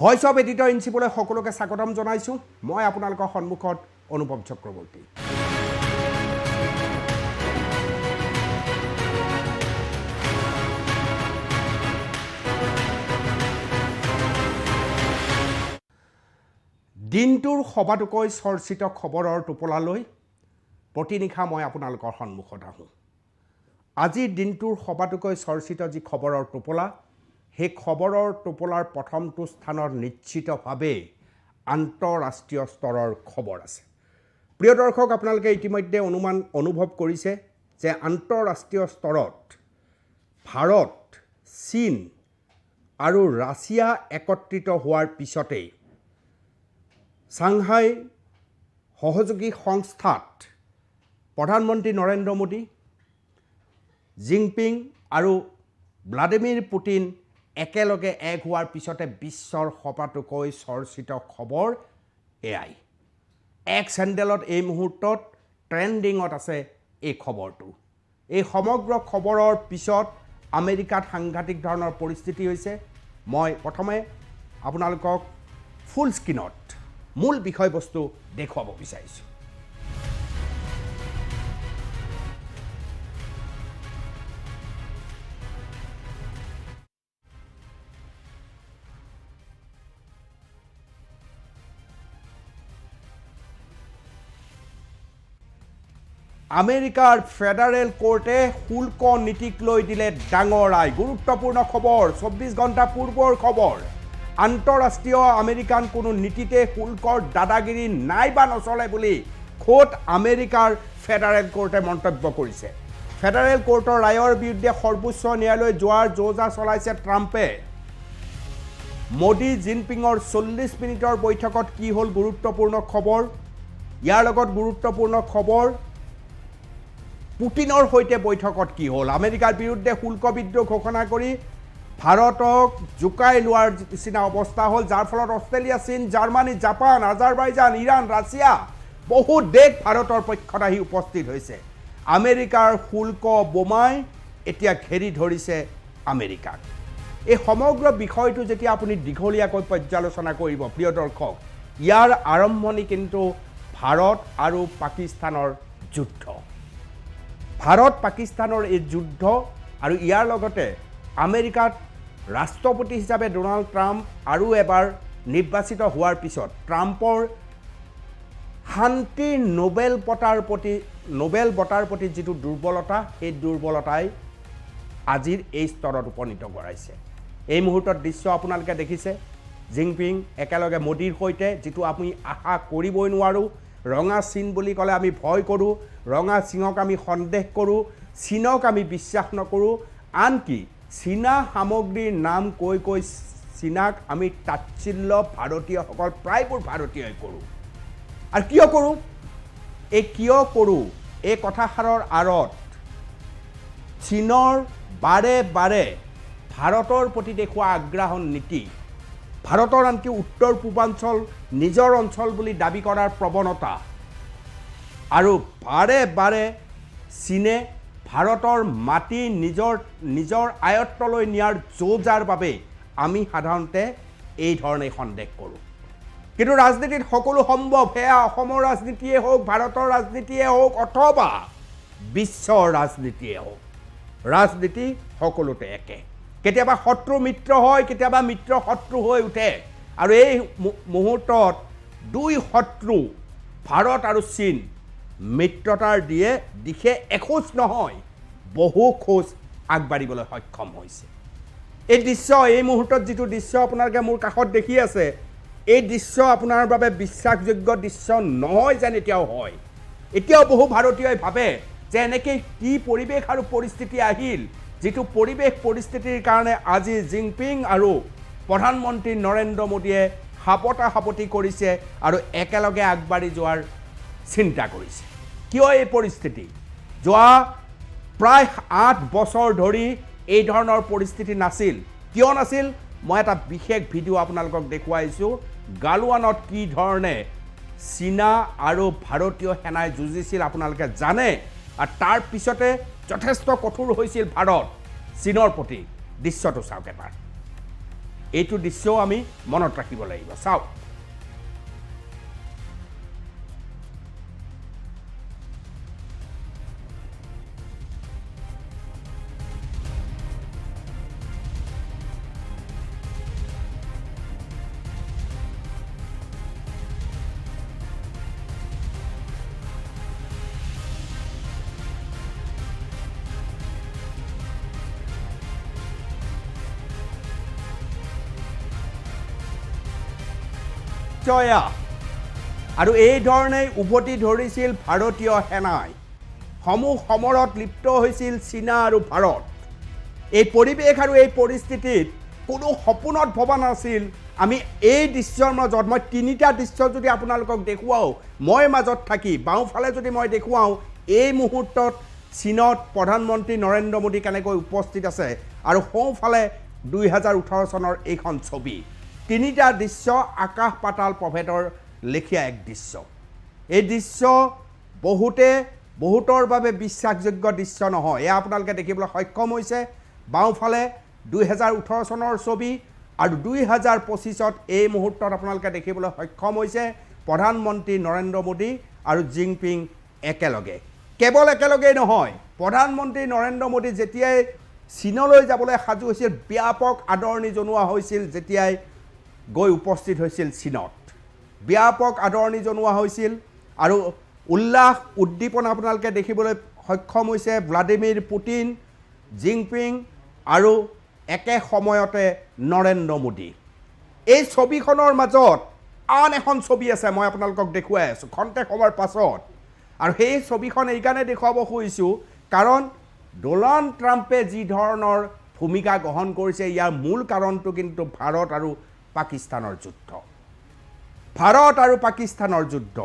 Voice of editor ইনচিপলৈ সকলোকে স্বাগতম জনাইছোঁ মই আপোনালোকৰ সন্মুখত অনুপম চক্ৰৱৰ্তী দিনটোৰ সবাতোকৈ চৰ্চিত খবৰৰ টোপোলালৈ প্ৰতিনিশা মই আপোনালোকৰ সন্মুখত আহোঁ আজিৰ দিনটোৰ সবাতোকৈ চৰ্চিত যি খবৰৰ টোপোলা সেই খবৰৰ টোপোলাৰ প্ৰথমটো স্থানৰ নিশ্চিতভাৱে আন্তঃৰাষ্ট্ৰীয় স্তৰৰ খবৰ আছে প্ৰিয় দৰ্শক আপোনালোকে ইতিমধ্যে অনুভৱ কৰিছে যে আন্তঃৰাষ্ট্ৰীয় স্তৰত ভাৰত চীন আৰু ৰাছিয়া একত্ৰিত হোৱাৰ পিছতেই সাংহাই সহযোগী সংস্থাত প্ৰধানমন্ত্ৰী নৰেন্দ্ৰ মোদী জিনপিং আৰু ভ্লাদিমিৰ পুটিন একেলগে এক হোৱাৰ পিছতে বিশ্বৰ সবাতোকৈ চৰ্চিত খবৰ এয়াই এক চেণ্ডেলত এই মুহূৰ্তত ট্ৰেণ্ডিঙত আছে এই খবৰটো এই সমগ্ৰ খবৰৰ পিছত আমেৰিকাত সাংঘাতিক ধৰণৰ পৰিস্থিতি হৈছে মই প্ৰথমে আপোনালোকক ফুল স্ক্ৰীনত মূল বিষয়বস্তু দেখুৱাব বিচাৰিছোঁ আমেৰিকাৰ ফেডাৰেল কোৰ্টে শুল্ক নীতিক লৈ দিলে ডাঙৰ ৰায় গুৰুত্বপূৰ্ণ খবৰ 24 ঘণ্টা পূৰ্বৰ খবৰ আন্তঃৰাষ্ট্ৰীয় আমেৰিকান কোনো নীতিতে শুল্কৰ দাদাগিৰি নাই বা নচলে বুলি খোদ আমেৰিকাৰ ফেডাৰেল কোৰ্টে মন্তব্য কৰিছে ফেডাৰেল কোৰ্টৰ ৰায়ৰ বিৰুদ্ধে সৰ্বোচ্চ ন্যায়ালয় যোৱাৰ যোজা চলাইছে ট্ৰাম্পে মোদী জিনপিঙৰ 40 মিনিটৰ বৈঠকত কি হ'ল গুৰুত্বপূৰ্ণ খবৰ ইয়াৰ লগত গুৰুত্বপূৰ্ণ খবৰ পুটিনৰ সৈতে বৈঠকত কি হ'ল আমেৰিকাৰ বিৰুদ্ধে শুল্ক বিদ্ৰোহ ঘোষণা কৰি ভাৰতক জুকাই লোৱাৰ নিচিনা অৱস্থা হ'ল যাৰ ফলত অষ্ট্ৰেলিয়া চীন Germany Japan Azerbaijan Iran Russia বহু দেশ ভাৰতৰ পক্ষত আহি উপস্থিত হৈছে আমেৰিকাৰ শুল্ক বোমাই এতিয়া ঘেৰি ধৰিছে আমেৰিকাক এই সমগ্ৰ বিষয়টো যেতিয়া আপুনি দীঘলীয়াকৈ পৰ্যালোচনা কৰিব প্ৰিয় দৰ্শক ইয়াৰ আৰম্ভণি কিন্তু ভাৰত আৰু পাকিস্তানৰ যুদ্ধ ভাৰত পাকিস্তানৰ এই যুদ্ধ আৰু ইয়াৰ লগতে আমেৰিকাত ৰাষ্ট্ৰপতি হিচাপে ডোনাল্ড ট্ৰাম্প আৰু এবাৰ নিৰ্বাচিত হোৱাৰ পিছত ট্ৰাম্পৰ শান্তিৰ নোবেল বঁটাৰ প্ৰতি যিটো দুৰ্বলতা সেই দুৰ্বলতাই আজিৰ এই স্তৰত উপনীত কৰাইছে এই মুহূৰ্তত দৃশ্য আপোনালোকে দেখিছে জিনপিং একেলগে মোদীৰ সৈতে যিটো আমি আশা কৰিবই নোৱাৰোঁ ৰঙা চীন বুলি ক'লে আমি ভয় কৰোঁ ৰঙা চীনক আমি সন্দেহ কৰোঁ চীনক আমি বিশ্বাস নকৰোঁ আনকি চীনা সামগ্ৰীৰ নাম কৈ চীনাক আমি তাচ্ছিল্য ভাৰতীয়সকল প্ৰায়বোৰ ভাৰতীয়ই কৰোঁ আৰু কিয় কৰোঁ এই কথাষাৰৰ আঁৰত চীনৰ বাৰে বাৰে ভাৰতৰ প্ৰতি দেখুওৱা আগ্ৰাসন নীতি ভাৰতৰ আনকি উত্তৰ পূৰ্বাঞ্চল নিজৰ অঞ্চল বুলি দাবী কৰাৰ প্ৰৱণতা আৰু বাৰে বাৰে চীনে ভাৰতৰ মাটি নিজৰ আয়ত্তলৈ নিয়াৰ যোজাৰ বাবে আমি সাধাৰণতে এই ধৰণে সন্দেহ কৰোঁ কিন্তু ৰাজনীতিত সকলো সম্ভৱ সেয়া অসমৰ ৰাজনীতিয়ে হওক ভাৰতৰ ৰাজনীতিয়ে হওক অথবা বিশ্বৰ ৰাজনীতিয়ে হওক ৰাজনীতি সকলোতে একে কেতিয়াবা শত্ৰু মিত্ৰ হয় কেতিয়াবা মিত্ৰ শত্ৰু হৈ উঠে আৰু এই মুহূৰ্তত দুই শত্ৰু ভাৰত আৰু চীন মিত্ৰতাৰ দিশে এখোজ নহয় বহু খোজ আগবাঢ়িবলৈ সক্ষম হৈছে এই দৃশ্য এই মুহূৰ্তত যিটো দৃশ্য আপোনালোকে মোৰ কাষত দেখি আছে এই দৃশ্য আপোনাৰ বাবে বিশ্বাসযোগ্য দৃশ্য নহয় যেন এতিয়াও হয় এতিয়াও বহু ভাৰতীয়ই ভাবে যে এনেকৈ কি পৰিৱেশ আৰু পৰিস্থিতি আহিল যিটো পৰিস্থিতিৰ কাৰণে আজি জিনপিং আৰু প্ৰধানমন্ত্ৰী নৰেন্দ্ৰ মোদীয়ে সাপতি কৰিছে আৰু একেলগে আগবাঢ়ি যোৱাৰ চিন্তা কৰিছে কিয় এই পৰিস্থিতি যোৱা প্ৰায় 8 বছৰ ধৰি এই ধৰণৰ পৰিস্থিতি নাছিল কিয় নাছিল মই এটা বিশেষ ভিডিঅ' আপোনালোকক দেখুৱাইছোঁ গালৱানত কি ধৰণে চীনা আৰু ভাৰতীয় সেনাই যুঁজিছিল আপোনালোকে জানে আৰু তাৰ পিছতে যথেষ্ট কঠোৰ হৈছিল ভাৰত চীনৰ প্ৰতি দৃশ্যটো চাওক এবাৰ এইটো দৃশ্যও আমি মনত ৰাখিব লাগিব চাওক আৰু এই ধৰণে উভতি ধৰিছিল ভাৰতীয় সেনাই সমূহ সমৰত লিপ্ত হৈছিল চীনা আৰু ভাৰত এই পৰিৱেশ আৰু এই পৰিস্থিতিত কোনো সপোনত ভবা নাছিল আমি এই দৃশ্যৰ মাজত মই তিনিটা দৃশ্য যদি আপোনালোকক দেখুৱাও মই মাজত থাকি বাওঁফালে যদি মই দেখুৱাও এই মুহূৰ্তত চীনত প্ৰধানমন্ত্ৰী নৰেন্দ্ৰ মোদী কেনেকৈ উপস্থিত আছে আৰু সোঁফালে 2018 চনৰ এইখন ছবি তিনিটা দৃশ্য আকাশ পাতাল প্ৰভেদৰ লেখীয়া এক দৃশ্য এই দৃশ্য বহুতৰ বাবে বিশ্বাসযোগ্য দৃশ্য নহয় এয়া আপোনালোকে দেখিবলৈ সক্ষম হৈছে বাওঁফালে 2018 চনৰ ছবি আৰু 2025ত এই মুহূৰ্তত আপোনালোকে দেখিবলৈ সক্ষম হৈছে প্ৰধানমন্ত্ৰী নৰেন্দ্ৰ মোদী আৰু জিনপিং একেলগে কেৱল একেলগেই নহয় প্ৰধানমন্ত্ৰী নৰেন্দ্ৰ মোদী যেতিয়াই চীনলৈ যাবলৈ সাজু হৈছিল ব্যাপক আদৰণি জনোৱা হৈছিল যেতিয়াই গৈ উপস্থিত হৈছিল চীনত ব্যাপক আদৰণি জনোৱা হৈছিল আৰু উল্লাস উদ্দীপনা আপোনালোকে দেখিবলৈ সক্ষম হৈছে ভ্লাদিমিৰ পুটিন জিনপিং আৰু একে সময়তে নৰেন্দ্ৰ মোদী এই ছবিখনৰ মাজত আন এখন ছবি আছে মই আপোনালোকক দেখুৱাই আছোঁ খন্তেক সময়ৰ পাছত আৰু সেই ছবিখন এইকাৰণে দেখুৱাব খুজিছোঁ কাৰণ ডোনাল্ড ট্ৰাম্পে যি ধৰণৰ ভূমিকা গ্ৰহণ কৰিছে ইয়াৰ মূল কাৰণটো কিন্তু ভাৰত আৰু পাকিস্তানৰ যুদ্ধ ভাৰত আৰু পাকিস্তানৰ যুদ্ধ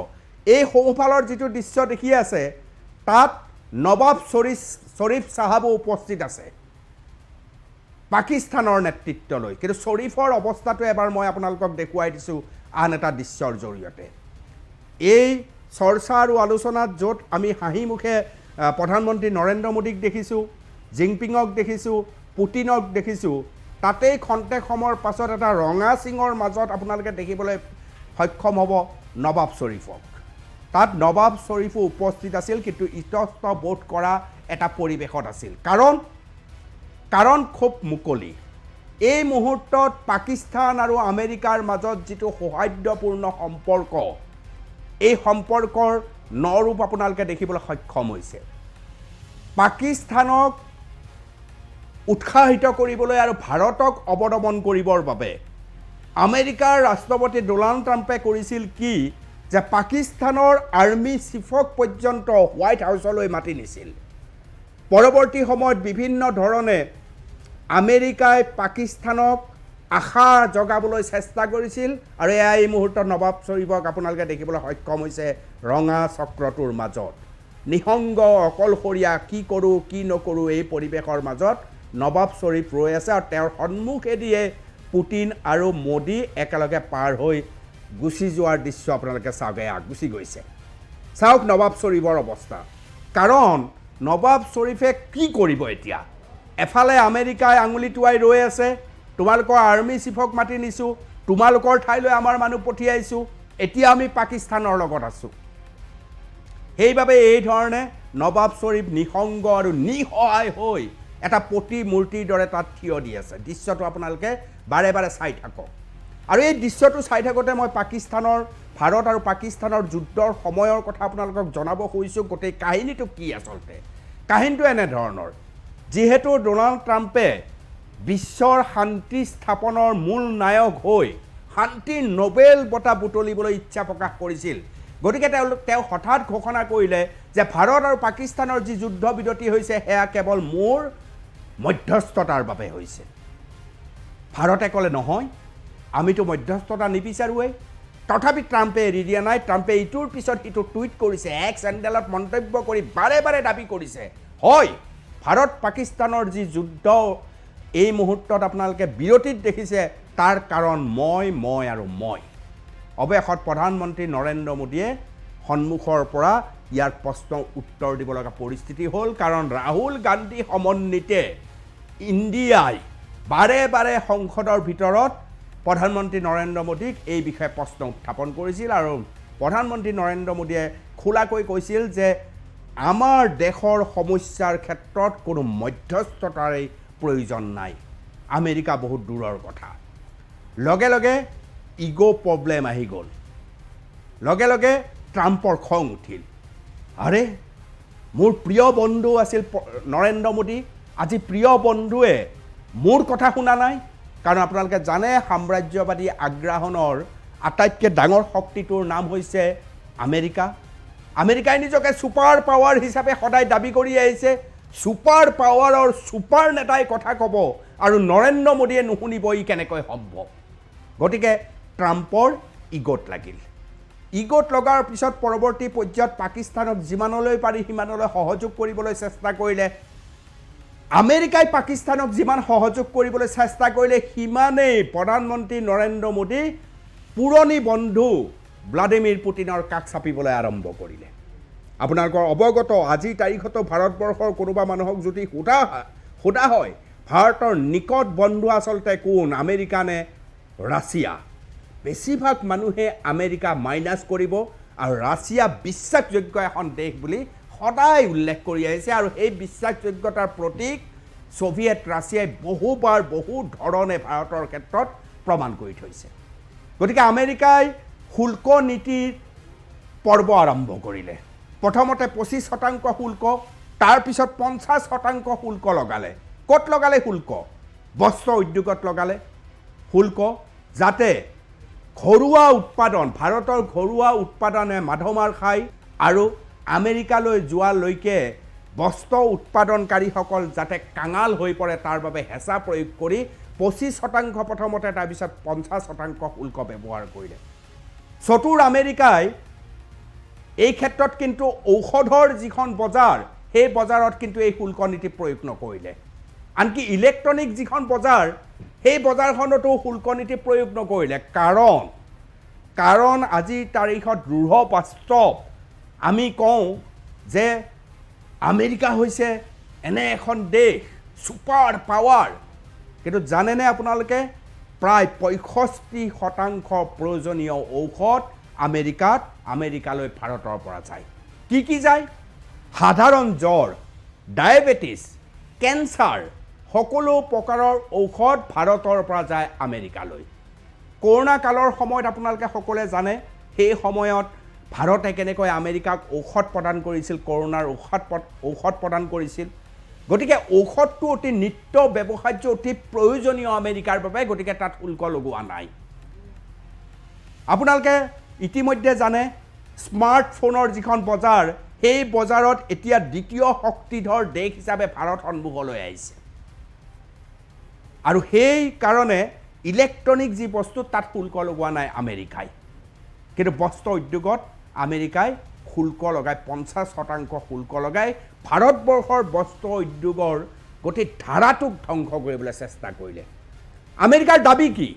এই সোঁফালৰ যিটো দৃশ্য দেখি আছে তাত নৱাব শ্বৰীফ চাহাবো উপস্থিত আছে পাকিস্তানৰ নেতৃত্ব লৈ কিন্তু শ্বৰীফৰ অৱস্থাটো এবাৰ মই আপোনালোকক দেখুৱাই দিছোঁ আন এটা দৃশ্যৰ জৰিয়তে এই চৰ্চা আৰু আলোচনাত য'ত আমি হাঁহি মুখে প্ৰধানমন্ত্ৰী নৰেন্দ্ৰ মোদীক দেখিছোঁ জিনপিঙক দেখিছোঁ পুটিনক দেখিছোঁ তাতেই খন্তেক সময়ৰ পাছত এটা ৰঙা চিঙৰ মাজত আপোনালোকে দেখিবলৈ সক্ষম হ'ব নৱাব শ্বৰীফক তাত নৱাব শ্বৰীফো উপস্থিত আছিল কিন্তু ইতস্ত বোধ কৰা এটা পৰিৱেশত আছিল কাৰণ খুব মুকলি এই মুহূৰ্তত পাকিস্তান আৰু আমেৰিকাৰ মাজত যিটো সৌহাৰ্দ্যপূৰ্ণ সম্পৰ্ক এই সম্পৰ্কৰ নৰূপ আপোনালোকে দেখিবলৈ সক্ষম হৈছে পাকিস্তানক উৎসাহিত কৰিবলৈ আৰু ভাৰতক অৱদমন কৰিবৰ বাবে আমেৰিকাৰ ৰাষ্ট্ৰপতি ডোনাল্ড ট্ৰাম্পে কৰিছিল কি যে পাকিস্তানৰ আৰ্মি চিফক পৰ্যন্ত হোৱাইট হাউচলৈ মাতি নিছিল পৰৱৰ্তী সময়ত বিভিন্ন ধৰণে আমেৰিকাই পাকিস্তানক আশা জগাবলৈ চেষ্টা কৰিছিল আৰু এয়া এই মুহূৰ্তত নৱাব শ্বৰীফক আপোনালোকে দেখিবলৈ সক্ষম হৈছে ৰঙা চক্ৰটোৰ মাজত নিসংগ অকলশৰীয়া কি কৰোঁ কি নকৰোঁ এই পৰিৱেশৰ মাজত নৱাব শ্বৰীফ ৰৈ আছে আৰু তেওঁৰ সন্মুখেদিয়ে পুটিন আৰু মোদী একেলগে পাৰ হৈ গুচি যোৱাৰ দৃশ্য আপোনালোকে চাওক এয়া গুচি গৈছে চাওক নৱাব শ্বৰীফৰ অৱস্থা কাৰণ নৱাব শ্বৰীফে কি কৰিব এতিয়া এফালে আমেৰিকাই আঙুলি টুৱাই ৰৈ আছে তোমালোকৰ আৰ্মি চিফক মাতি নিছোঁ তোমালোকৰ ঠাইলৈ আমাৰ মানুহ পঠিয়াইছোঁ এতিয়া আমি পাকিস্তানৰ লগত আছোঁ সেইবাবে এই ধৰণে নৱাব শ্বৰীফ নিসংগ আৰু নিসহায় হৈ এটা প্ৰতিমূৰ্তিৰ দৰে তাত থিয় দি আছে দৃশ্যটো আপোনালোকে বাৰে বাৰে চাই থাকক আৰু এই দৃশ্যটো চাই থাকোঁতে মই পাকিস্তানৰ ভাৰত আৰু পাকিস্তানৰ যুদ্ধৰ সময়ৰ কথা আপোনালোকক জনাব খুজিছোঁ গোটেই কাহিনীটো কি আচলতে কাহিনীটো এনেধৰণৰ যিহেতু ডোনাল্ড ট্ৰাম্পে বিশ্বৰ শান্তি স্থাপনৰ মূল নায়ক হৈ শান্তিৰ নোবেল বঁটা বুটলিবলৈ ইচ্ছা প্ৰকাশ কৰিছিল গতিকে তেওঁ হঠাৎ ঘোষণা কৰিলে যে ভাৰত আৰু পাকিস্তানৰ যি যুদ্ধ বিৰতি হৈছে সেয়া কেৱল মোৰ মধ্যস্থতাৰ বাবে হৈছে ভাৰতে ক'লে নহয় আমিতো মধ্যস্থতা নিবিচাৰোঁৱেই তথাপি ট্ৰাম্পে এৰি দিয়া নাই ট্ৰাম্পে ইটোৰ পিছত সিটো টুইট কৰিছে এক্স হেণ্ডেলত মন্তব্য কৰি বাৰে বাৰে দাবী কৰিছে হয় ভাৰত পাকিস্তানৰ যি যুদ্ধ এই মুহূৰ্তত আপোনালোকে বিৰতিত দেখিছে তাৰ কাৰণ মই আৰু মই অৱশেষত প্ৰধানমন্ত্ৰী নৰেন্দ্ৰ মোদীয়ে সন্মুখৰ পৰা ইয়াৰ প্ৰশ্নৰ উত্তৰ দিব লগা পৰিস্থিতি হ'ল কাৰণ ৰাহুল গান্ধী সমন্বিতে ইণ্ডিয়াই বাৰে বাৰে সংসদৰ ভিতৰত প্ৰধানমন্ত্ৰী নৰেন্দ্ৰ মোদীক এই বিষয়ে প্ৰশ্ন উত্থাপন কৰিছিল আৰু প্ৰধানমন্ত্ৰী নৰেন্দ্ৰ মোদীয়ে খোলাকৈ কৈছিল যে আমাৰ দেশৰ সমস্যাৰ ক্ষেত্ৰত কোনো মধ্যস্থতাৰে প্ৰয়োজন নাই আমেৰিকা বহুত দূৰৰ কথা লগে লগে ইগো প্ৰব্লেম আহি গ'ল লগে লগে ট্ৰাম্পৰ খং উঠিল আৰে মোৰ প্ৰিয় বন্ধু আছিল নৰেন্দ্ৰ মোদী আজি প্ৰিয় বন্ধুৱে মোৰ কথা শুনা নাই কাৰণ আপোনালোকে জানে সাম্ৰাজ্যবাদী আগ্ৰাসনৰ আটাইতকৈ ডাঙৰ শক্তিটোৰ নাম হৈছে আমেৰিকা আমেৰিকাই নিজকে ছুপাৰ পাৱাৰ হিচাপে সদায় দাবী কৰি আহিছে ছুপাৰ পাৱাৰৰ ছুপাৰ নেতাই কথা ক'ব আৰু নৰেন্দ্ৰ মোদীয়ে নুশুনিব ই কেনেকৈ সম্ভৱ গতিকে ট্ৰাম্পৰ ইগোত লাগিল ইগোত লগাৰ পিছত পৰৱৰ্তী পৰ্যায়ত পাকিস্তানক যিমানলৈ পাৰি সিমানলৈ সহযোগ কৰিবলৈ চেষ্টা কৰিলে আমেৰিকাই পাকিস্তানক যিমান সহযোগ কৰিবলৈ চেষ্টা কৰিলে সিমানেই প্ৰধানমন্ত্ৰী নৰেন্দ্ৰ মোদী পুৰণি বন্ধু ভ্লাদিমিৰ পুটিনৰ কাষ চাপিবলৈ আৰম্ভ কৰিলে আপোনালোকৰ অৱগত আজিৰ তাৰিখতো ভাৰতবৰ্ষৰ কোনোবা মানুহক যদি সোধা হয় ভাৰতৰ নিকট বন্ধু আচলতে কোন আমেৰিকা নে ৰাছিয়া বেছিভাগ মানুহে আমেৰিকা মাইনাছ কৰিব আৰু ৰাছিয়া বিশ্বাসযোগ্য এখন দেশ বুলি সদায় উল্লেখ কৰি আহিছে আৰু এই বিশ্বাসযোগ্যতাৰ প্ৰতীক সোভিয়েট ৰাছিয়াই বহুবাৰ বহু ধৰণে ভাৰতৰ ক্ষেত্ৰত প্ৰমাণ কৰি থৈছে গতিকে আমেৰিকাই শুল্ক নীতিৰ পৰ্ব আৰম্ভ কৰিলে প্ৰথমতে 25% শুল্ক তাৰপিছত 50% শুল্ক লগালে ক'ত লগালে শুল্ক বস্ত্ৰ উদ্যোগত লগালে শুল্ক যাতে ঘৰুৱা উৎপাদন ভাৰতৰ ঘৰুৱা উৎপাদনে মাধমাৰ খায় আৰু আমেৰিকালৈ যোৱালৈকে বস্ত্ৰ উৎপাদনকাৰীসকল যাতে কাঙাল হৈ পৰে তাৰ বাবে হেঁচা প্ৰয়োগ কৰি 25% প্ৰথমতে তাৰপিছত 50% শুল্ক ব্যৱহাৰ কৰিলে চতুৰ আমেৰিকাই এই ক্ষেত্ৰত কিন্তু ঔষধৰ যিখন বজাৰ সেই বজাৰত কিন্তু এই শুল্ক নীতি প্ৰয়োগ নকৰিলে আনকি ইলেক্ট্ৰনিক যিখন বজাৰ সেই বজাৰখনতো শুল্ক নীতি প্ৰয়োগ নকৰিলে কাৰণ আজিৰ তাৰিখত দৃঢ় বাস্তৱ আমি কওঁ যে আমেৰিকা হৈছে এনে এখন দেশ ছুপাৰ পাৱাৰ কিন্তু জানেনে আপোনালোকে প্ৰায় 65% প্ৰয়োজনীয় ঔষধ আমেৰিকালৈ ভাৰতৰ পৰা যায় কি যায় সাধাৰণ জ্বৰ ডায়েবেটিছ কেঞ্চাৰ সকলো প্ৰকাৰৰ ঔষধ ভাৰতৰ পৰা যায় আমেৰিকালৈ কৰোনা কালৰ সময়ত আপোনালোকে সকলোৱে জানে সেই সময়ত ভাৰতে কেনেকৈ আমেৰিকাক ঔষধ প্ৰদান কৰিছিল কৰোনাৰ ঔষধ প্ৰদান কৰিছিল গতিকে ঔষধটো অতি নিত্য ব্যৱহাৰ্য অতি প্ৰয়োজনীয় আমেৰিকাৰ বাবে গতিকে তাত শুল্ক লগোৱা নাই আপোনালোকে ইতিমধ্যে জানে স্মাৰ্টফোনৰ যিখন বজাৰ সেই বজাৰত এতিয়া দ্বিতীয় শক্তিধৰ দেশ হিচাপে ভাৰত সন্মুখলৈ আহিছে আৰু সেই কাৰণে ইলেক্ট্ৰনিক যি বস্তু তাত শুল্ক লগোৱা নাই আমেৰিকাই কিন্তু বস্ত্ৰ উদ্যোগত আমেৰিকাই শুল্ক লগাই 50% শুল্ক লগাই ভাৰতবৰ্ষৰ বস্ত্ৰ উদ্যোগৰ গোটেই ধাৰাটোক ধ্বংস কৰিবলৈ চেষ্টা কৰিলে আমেৰিকাৰ দাবী কি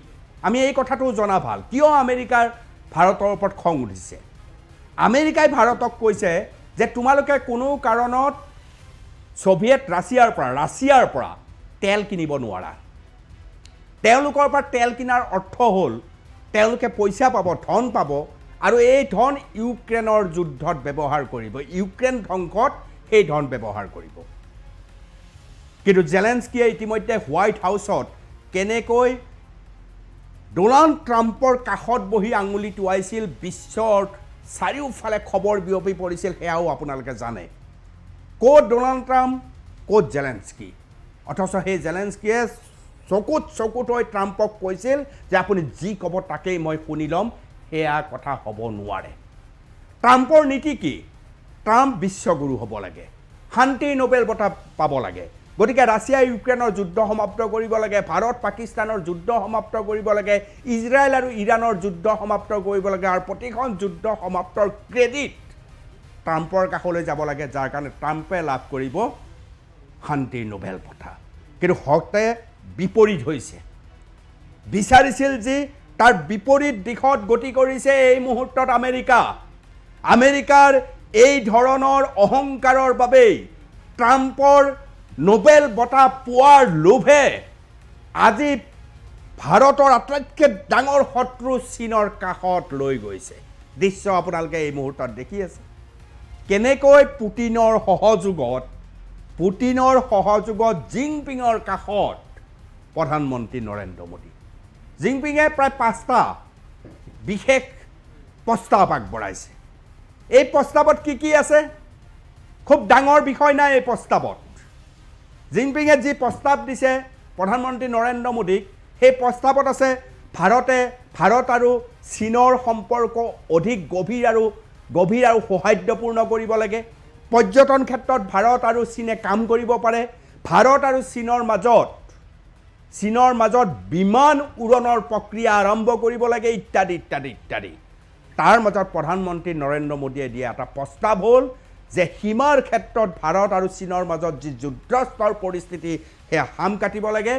আমি এই কথাটো জনা ভাল কিয় আমেৰিকাৰ ভাৰতৰ ওপৰত খং উঠিছে আমেৰিকাই ভাৰতক কৈছে যে তোমালোকে কোনো কাৰণত সোভিয়েট ৰাছিয়াৰ পৰা তেল কিনিব নোৱাৰা তেওঁলোকৰ পৰা তেল কিনাৰ অৰ্থ হ'ল তেওঁলোকে পইচা পাব ধন পাব আৰু এই ধন ইউক্ৰেনৰ যুদ্ধত ব্যৱহাৰ কৰিব ইউক্ৰেন ধ্বংসত সেই ধন ব্যৱহাৰ কৰিব কিন্তু জেলেন্সকিয়ে ইতিমধ্যে হোৱাইট হাউচত কেনেকৈ ডোনাল্ড ট্ৰাম্পৰ কাষত বহি আঙুলি টুৱাইছিল বিশ্বৰ চাৰিওফালে খবৰ বিয়পি পৰিছিল সেয়াও আপোনালোকে জানে ক'ত ডোনাল্ড ট্ৰাম্প ক'ত জেলেন্সকি অথচ সেই জেলেন্সকিয়ে চকুত হৈ ট্ৰাম্পক কৈছিল যে আপুনি যি ক'ব তাকেই মই শুনি ল'ম সেয়া কথা হ'ব নোৱাৰে ট্ৰাম্পৰ নীতি কি ট্ৰাম্প বিশ্বগুৰু হ'ব লাগে শান্তিৰ নোবেল বঁটা পাব লাগে গতিকে ৰাছিয়া ইউক্ৰেনৰ যুদ্ধ সমাপ্ত কৰিব লাগে ভাৰত পাকিস্তানৰ যুদ্ধ সমাপ্ত কৰিব লাগে ইজৰাইল আৰু ইৰাণৰ যুদ্ধ সমাপ্ত কৰিব লাগে আৰু প্ৰতিখন যুদ্ধ সমাপ্তৰ ক্ৰেডিট ট্ৰাম্পৰ কাষলৈ যাব লাগে যাৰ কাৰণে ট্ৰাম্পে লাভ কৰিব শান্তিৰ নোবেল বঁটা কিন্তু হতে বিপৰীত হৈছে বিচাৰিছিল যে তাৰ বিপৰীত দিশত গতি কৰিছে এই মুহূৰ্তত আমেৰিকাৰ এই ধৰণৰ অহংকাৰৰ বাবেই ট্ৰাম্পৰ নোবেল বঁটা পোৱাৰ লোভে আজি ভাৰতৰ আটাইতকৈ ডাঙৰ শত্ৰু চীনৰ কাষত লৈ গৈছে। দৃশ্য আপোনালোকে এই মুহূৰ্তত দেখি আছে কেনেকৈ পুটিনৰ সহযোগত জিনপিঙৰ কাষত প্ৰধানমন্ত্ৰী নৰেন্দ্ৰ মোদী। জিনপিঙে প্ৰায় 5টা বিশেষ প্ৰস্তাৱ আগবঢ়াইছে। এই প্ৰস্তাৱত কি আছে? খুব ডাঙৰ বিষয় নাই এই প্ৰস্তাৱত। জিনপিঙে যি প্ৰস্তাৱ দিছে প্ৰধানমন্ত্ৰী নৰেন্দ্ৰ মোদীক, সেই প্ৰস্তাৱত আছে ভাৰত আৰু চীনৰ সম্পৰ্ক অধিক গভীৰ আৰু সৌহাৰ্দ্যপূৰ্ণ কৰিব লাগে। পৰ্যটন ক্ষেত্ৰত ভাৰত আৰু চীনে কাম কৰিব পাৰে। ভাৰত আৰু চীনৰ মাজত বিমান উৰণৰ প্ৰক্ৰিয়া আৰম্ভ কৰিব লাগে ইত্যাদি ইত্যাদি ইত্যাদি। তাৰ মাজত প্ৰধানমন্ত্ৰী নৰেন্দ্ৰ মোদীয়ে দিয়া এটা প্ৰস্তাৱ হ'ল যে সীমাৰ ক্ষেত্ৰত ভাৰত আৰু চীনৰ মাজত যি যুদ্ধস্তৰ পৰিস্থিতি সেয়া হাম কাটিব লাগে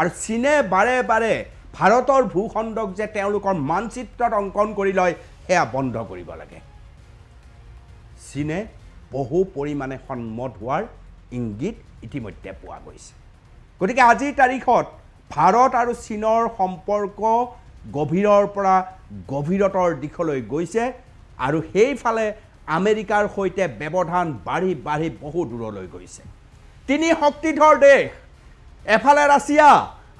আৰু চীনে বাৰে বাৰে ভাৰতৰ ভূখণ্ডক যে তেওঁলোকৰ মানচিত্ৰত অংকন কৰি লয় সেয়া বন্ধ কৰিব লাগে। চীনে বহু পৰিমাণে সন্মত হোৱাৰ ইংগিত ইতিমধ্যে পোৱা গৈছে। গতিকে আজিৰ তাৰিখত ভাৰত আৰু চীনৰ সম্পৰ্ক গভীৰৰ পৰা গভীৰতৰ দিশলৈ গৈছে আৰু সেইফালে আমেৰিকাৰ সৈতে ব্যৱধান বাঢ়ি বহু দূৰলৈ গৈছে। 3 শক্তিধৰ দেশ, এফালে ৰাছিয়া,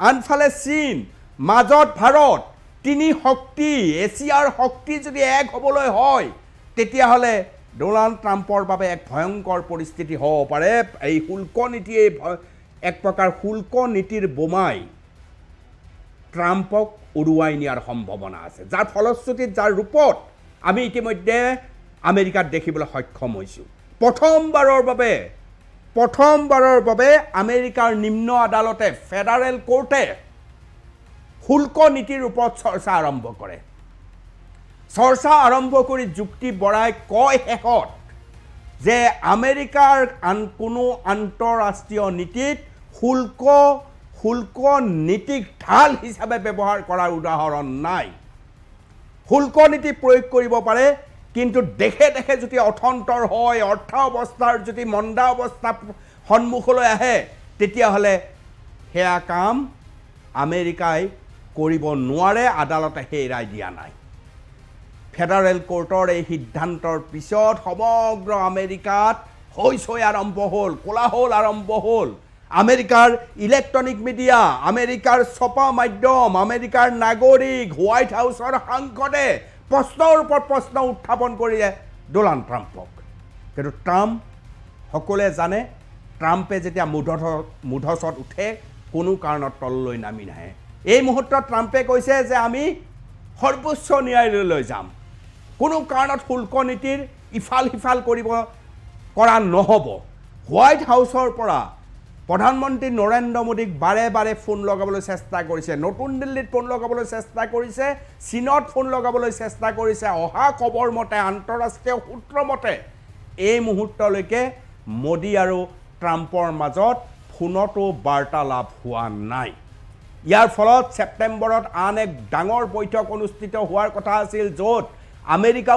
আনফালে চীন, মাজত ভাৰত, 3 শক্তি, এছিয়াৰ শক্তি যদি এক হ'বলৈ হয় তেতিয়াহ'লে ডোনাল্ড ট্ৰাম্পৰ বাবে এক ভয়ংকৰ পৰিস্থিতি হ'ব পাৰে। এই শুল্ক নীতিয়ে এক প্ৰকাৰ শুল্ক নীতিৰ বোমাই ট্ৰাম্পক উৰুৱাই নিয়াৰ সম্ভাৱনা আছে, যাৰ ফলশ্ৰুতিত যাৰ ৰূপত আমি ইতিমধ্যে আমেৰিকাত দেখিবলৈ সক্ষম হৈছোঁ। প্ৰথমবাৰৰ বাবে আমেৰিকাৰ নিম্ন আদালতে ফেডাৰেল কোৰ্টে শুল্ক নীতিৰ ওপৰত চৰ্চা আৰম্ভ কৰে। চৰ্চা আৰম্ভ কৰি যুক্তি বঢ়াই কয় শেষত যে আমেৰিকাৰ কোনো আন্তঃৰাষ্ট্ৰীয় নীতিত শুল্ক নীতিক ঢাল হিচাপে ব্যৱহাৰ কৰাৰ উদাহৰণ নাই। শুল্ক নীতি প্ৰয়োগ কৰিব পাৰে, কিন্তু দেশে দেশে যদি অথন্তৰ হয়, অৰ্থ অৱস্থাৰ যদি মন্দা অৱস্থা সন্মুখলৈ আহে তেতিয়াহ'লে সেয়া কাম আমেৰিকাই কৰিব নোৱাৰে। আদালতে সেই ৰায় দিয়া নাই। ফেডাৰেল কোৰ্টৰ এই সিদ্ধান্তৰ পিছত সমগ্ৰ আমেৰিকাত হৈচৈ আৰম্ভ হ'ল, কোলাহল আৰম্ভ হ'ল। আমেৰিকাৰ ইলেক্ট্ৰনিক মিডিয়া, আমেৰিকাৰ ছপা মাধ্যম, আমেৰিকাৰ নাগৰিক, হোৱাইট হাউচৰ সাংসদে প্ৰশ্নৰ ওপৰত প্ৰশ্ন উত্থাপন কৰিলে ডোনাল্ড ট্ৰাম্পক। কিন্তু ট্ৰাম্প, সকলোৱে জানে, ট্ৰাম্পে যেতিয়া মূধচত উঠে কোনো কাৰণত তললৈ নামি নাহে। এই মুহূৰ্তত ট্ৰাম্পে কৈছে যে আমি সৰ্বোচ্চ ন্যায়ালয়লৈ যাম, কোনো কাৰণত শুল্ক নীতিৰ ইফাল সিফাল কৰা নহ'ব। হোৱাইট হাউচৰ পৰা প্ৰধানমন্ত্ৰী নৰেন্দ্ৰ মোদীক বাৰে বাৰে ফোন লগাবলৈ চেষ্টা কৰিছে, নতুন দিল্লীত ফোন লগাবলৈ চেষ্টা কৰিছে, চীনত ফোন লগাবলৈ চেষ্টা কৰিছে। অহা খবৰ মতে, আন্তঃৰাষ্ট্ৰীয় সূত্ৰ মতে এই মুহূৰ্তলৈকে মোদী আৰু ট্ৰাম্পৰ মাজত ফোনতো বাৰ্তালাপ হোৱা নাই। ইয়াৰ ফলত ছেপ্টেম্বৰত আন এক ডাঙৰ বৈঠক অনুষ্ঠিত হোৱাৰ কথা আছিল, য'ত আমেৰিকা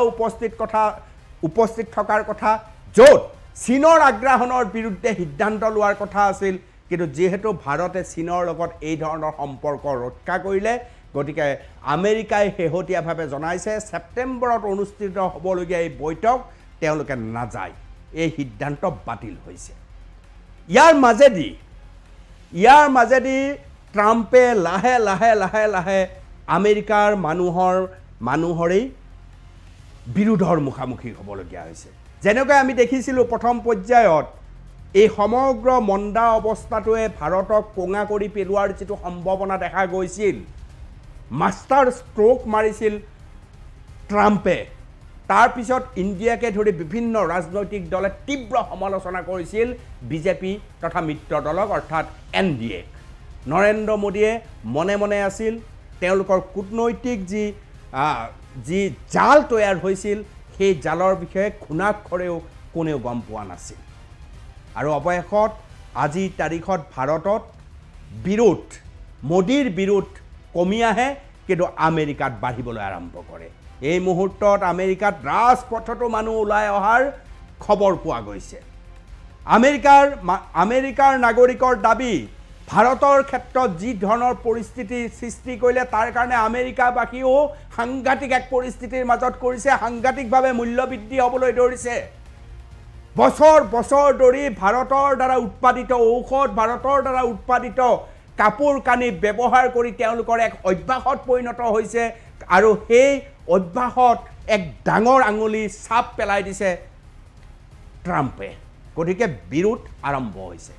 উপস্থিত থকাৰ কথা, য'ত চীনৰ আগ্ৰাসনৰ বিৰুদ্ধে সিদ্ধান্ত লোৱাৰ কথা আছিল। কিন্তু যিহেতু ভাৰতে চীনৰ লগত এই ধৰণৰ সম্পৰ্ক ৰক্ষা কৰিলে, গতিকে আমেৰিকাই শেহতীয়াভাৱে জনাইছে ছেপ্টেম্বৰত অনুষ্ঠিত হ'বলগীয়া এই বৈঠক তেওঁলোকে নাযায়। এই সিদ্ধান্ত বাতিল হৈছে। ইয়াৰ মাজেদি ট্ৰাম্পে লাহে লাহে আমেৰিকাৰ মানুহৰেই বিৰোধৰ মুখামুখি হ'বলগীয়া হৈছে। যেনেকৈ আমি দেখিছিলোঁ প্ৰথম পৰ্যায়ত এই সমগ্ৰ মন্দা অৱস্থাটোৱে ভাৰতক কোঙা কৰি পেলোৱাৰ যিটো সম্ভাৱনা দেখা গৈছিল, মাষ্টাৰ ষ্ট্ৰোক মাৰিছিল ট্ৰাম্পে। তাৰপিছত ইণ্ডিয়াকে ধৰি বিভিন্ন ৰাজনৈতিক দলে তীব্ৰ সমালোচনা কৰিছিল বিজেপি তথা মিত্ৰ দলক, অৰ্থাৎ NDA। নৰেন্দ্ৰ মোদীয়ে মনে মনে আছিল। তেওঁলোকৰ কূটনৈতিক যি জাল তৈয়াৰ হৈছিল সেই জালৰ বিষয়ে ঘুণাক্ষৰেও কোনেও গম পোৱা নাছিল। আৰু অৱশেষত আজিৰ তাৰিখত ভাৰতত মোদীৰ বিৰোধ কমি আহে, কিন্তু আমেৰিকাত বাঢ়িবলৈ আৰম্ভ কৰে। এই মুহূৰ্তত আমেৰিকাত ৰাজপথতো মানুহ ওলাই অহাৰ খবৰ পোৱা গৈছে। আমেৰিকাৰ নাগৰিকৰ দাবী ভাৰতৰ ক্ষেত্ৰত যি ধৰণৰ পৰিস্থিতি সৃষ্টি কৰিলে তাৰ কাৰণে আমেৰিকাবাসীও সাংঘাতিক এক পৰিস্থিতিৰ মাজত কৰিছে, সাংঘাতিকভাৱে মূল্যবৃদ্ধি হ'বলৈ ধৰিছে। বছৰ বছৰ ধৰি ভাৰতৰ দ্বাৰা উৎপাদিত ঔষধ, ভাৰতৰ দ্বাৰা উৎপাদিত কাপোৰ কানি ব্যৱহাৰ কৰি তেওঁলোকৰ এক অভ্যাসত পৰিণত হৈছে আৰু সেই অভ্যাসত এক ডাঙৰ আঙুলি চাপ পেলাই দিছে ট্ৰাম্পে। গতিকে বিৰোধ আৰম্ভ হৈছে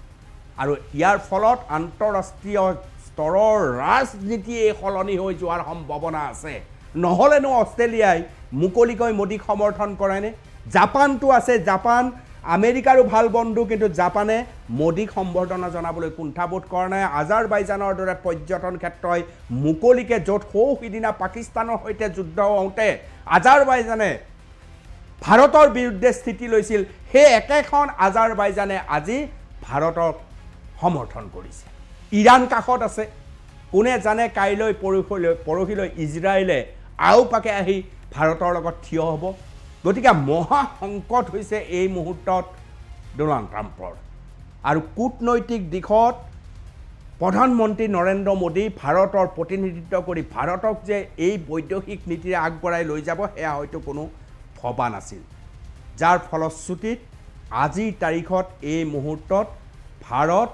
আৰু ইয়াৰ ফলত আন্তঃৰাষ্ট্ৰীয় স্তৰৰ ৰাজনীতিয়ে সলনি হৈ যোৱাৰ সম্ভাৱনা আছে। নহ'লেনো অষ্ট্ৰেলিয়াই মুকলিকৈ মোদীক সমৰ্থন কৰেনে? জাপানটো আছে, জাপান আমেৰিকাৰো ভাল বন্ধু, কিন্তু জাপানে মোদীক সম্বৰ্ধনা জনাবলৈ কুণ্ঠাবোধ কৰা নাই। আজাৰবাইজানৰ দৰে পৰ্যটন ক্ষেত্ৰই মুকলিকে য'ত সিদিনা পাকিস্তানৰ সৈতে যুদ্ধ হওঁতে আজাৰবাইজানে ভাৰতৰ বিৰুদ্ধে স্থিতি লৈছিল, সেই একেখন আজাৰবাইজানে আজি ভাৰতক সমৰ্থন কৰিছে। ইৰাণ কাষত আছে, কোনে জানে কাইলৈ পৰহিলৈ ইজৰাইলে আওপাকে আহি ভাৰতৰ লগত থিয় হ'ব। গতিকে মহা সংকট হৈছে এই মুহূৰ্তত ডনাল্ড ট্ৰাম্পৰ। আৰু কূটনৈতিক দিশত প্ৰধানমন্ত্ৰী নৰেন্দ্ৰ মোদী ভাৰতৰ প্ৰতিনিধিত্ব কৰি ভাৰতক যে এই বৈদেশিক নীতিৰে আগবঢ়াই লৈ যাব সেয়া হয়তো কোনো ভবা নাছিল, যাৰ ফলশ্ৰুতিত আজিৰ তাৰিখত এই মুহূৰ্তত ভাৰত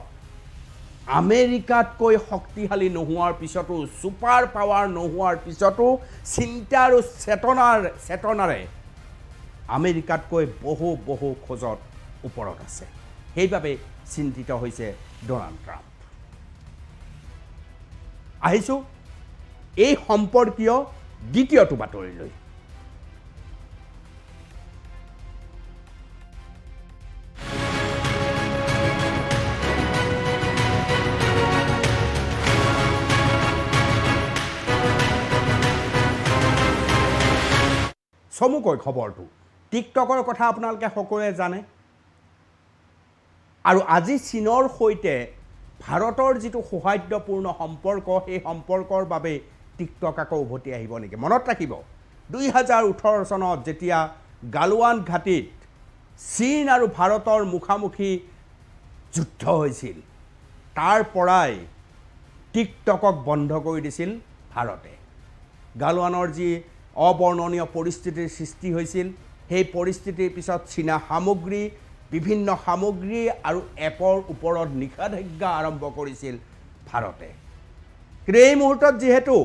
আমেৰিকাতকৈ শক্তিশালী নোহোৱাৰ পিছতো, ছুপাৰ পাৱাৰ নোহোৱাৰ পিছতো চিন্তা আৰু চেতনাৰে আমেৰিকাতকৈ বহু বহু খোজত ওপৰত আছে। সেইবাবে চিন্তিত হৈছে ডনাল্ড ট্ৰাম্প। আহিছোঁ এই সম্পৰ্কীয় দ্বিতীয়টো বাতৰিলৈ। চমুকৈ খবৰটো টিকটকৰ কথা আপোনালোকে সকলোৱে জানে। আৰু আজি চীনৰ সৈতে ভাৰতৰ যিটো সৌহাৰ্দ্যপূৰ্ণ সম্পৰ্ক, সেই সম্পৰ্কৰ বাবে টিকটক আকৌ উভতি আহিব নেকি? মনত ৰাখিব 2018 চনত যেতিয়া গালৱান ঘাটিত চীন আৰু ভাৰতৰ মুখামুখি যুদ্ধ হৈছিল, তাৰ পৰাই টিকটকক বন্ধ কৰি দিছিল ভাৰতে। গালৱানৰ যি অবৰ্ণনীয় পৰিস্থিতিৰ সৃষ্টি হৈছিল, সেই পৰিস্থিতিৰ পিছত চীনা সামগ্ৰী, বিভিন্ন সামগ্ৰী আৰু এপৰ ওপৰত নিষেধাজ্ঞা আৰম্ভ কৰিছিল ভাৰতে। কিন্তু এই মুহূৰ্তত যিহেতু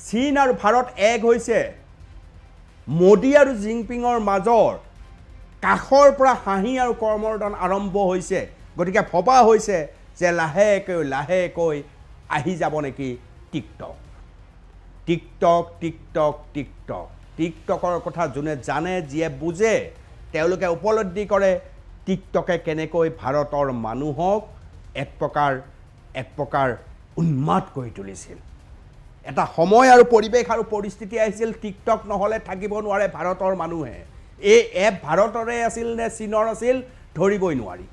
চীন আৰু ভাৰত এক হৈছে, মোদী আৰু জিনপিঙৰ মাজৰ কাষৰ পৰা হাঁহি আৰু কৰ্মৰ্দন আৰম্ভ হৈছে। গতিকে ভবা হৈছে যে লাহেকৈ লাহেকৈ আহি যাব নেকি টিকটক। টিকটক টিকটক টিকটক টিকটকৰ কথা যোনে জানে, যিয়ে বুজে, তেওঁলোকে উপলব্ধি কৰে টিকটকে কেনেকৈ ভাৰতৰ মানুহক এক প্ৰকাৰ উন্মাদ কৰি তুলিছিল। এটা সময় আৰু পৰিৱেশ আৰু পৰিস্থিতি আহিছিল, টিকটক নহ'লে থাকিব নোৱাৰে ভাৰতৰ মানুহে। এই এপ ভাৰতৰে আছিল নে চীনৰ আছিল ধৰিবই নোৱাৰি।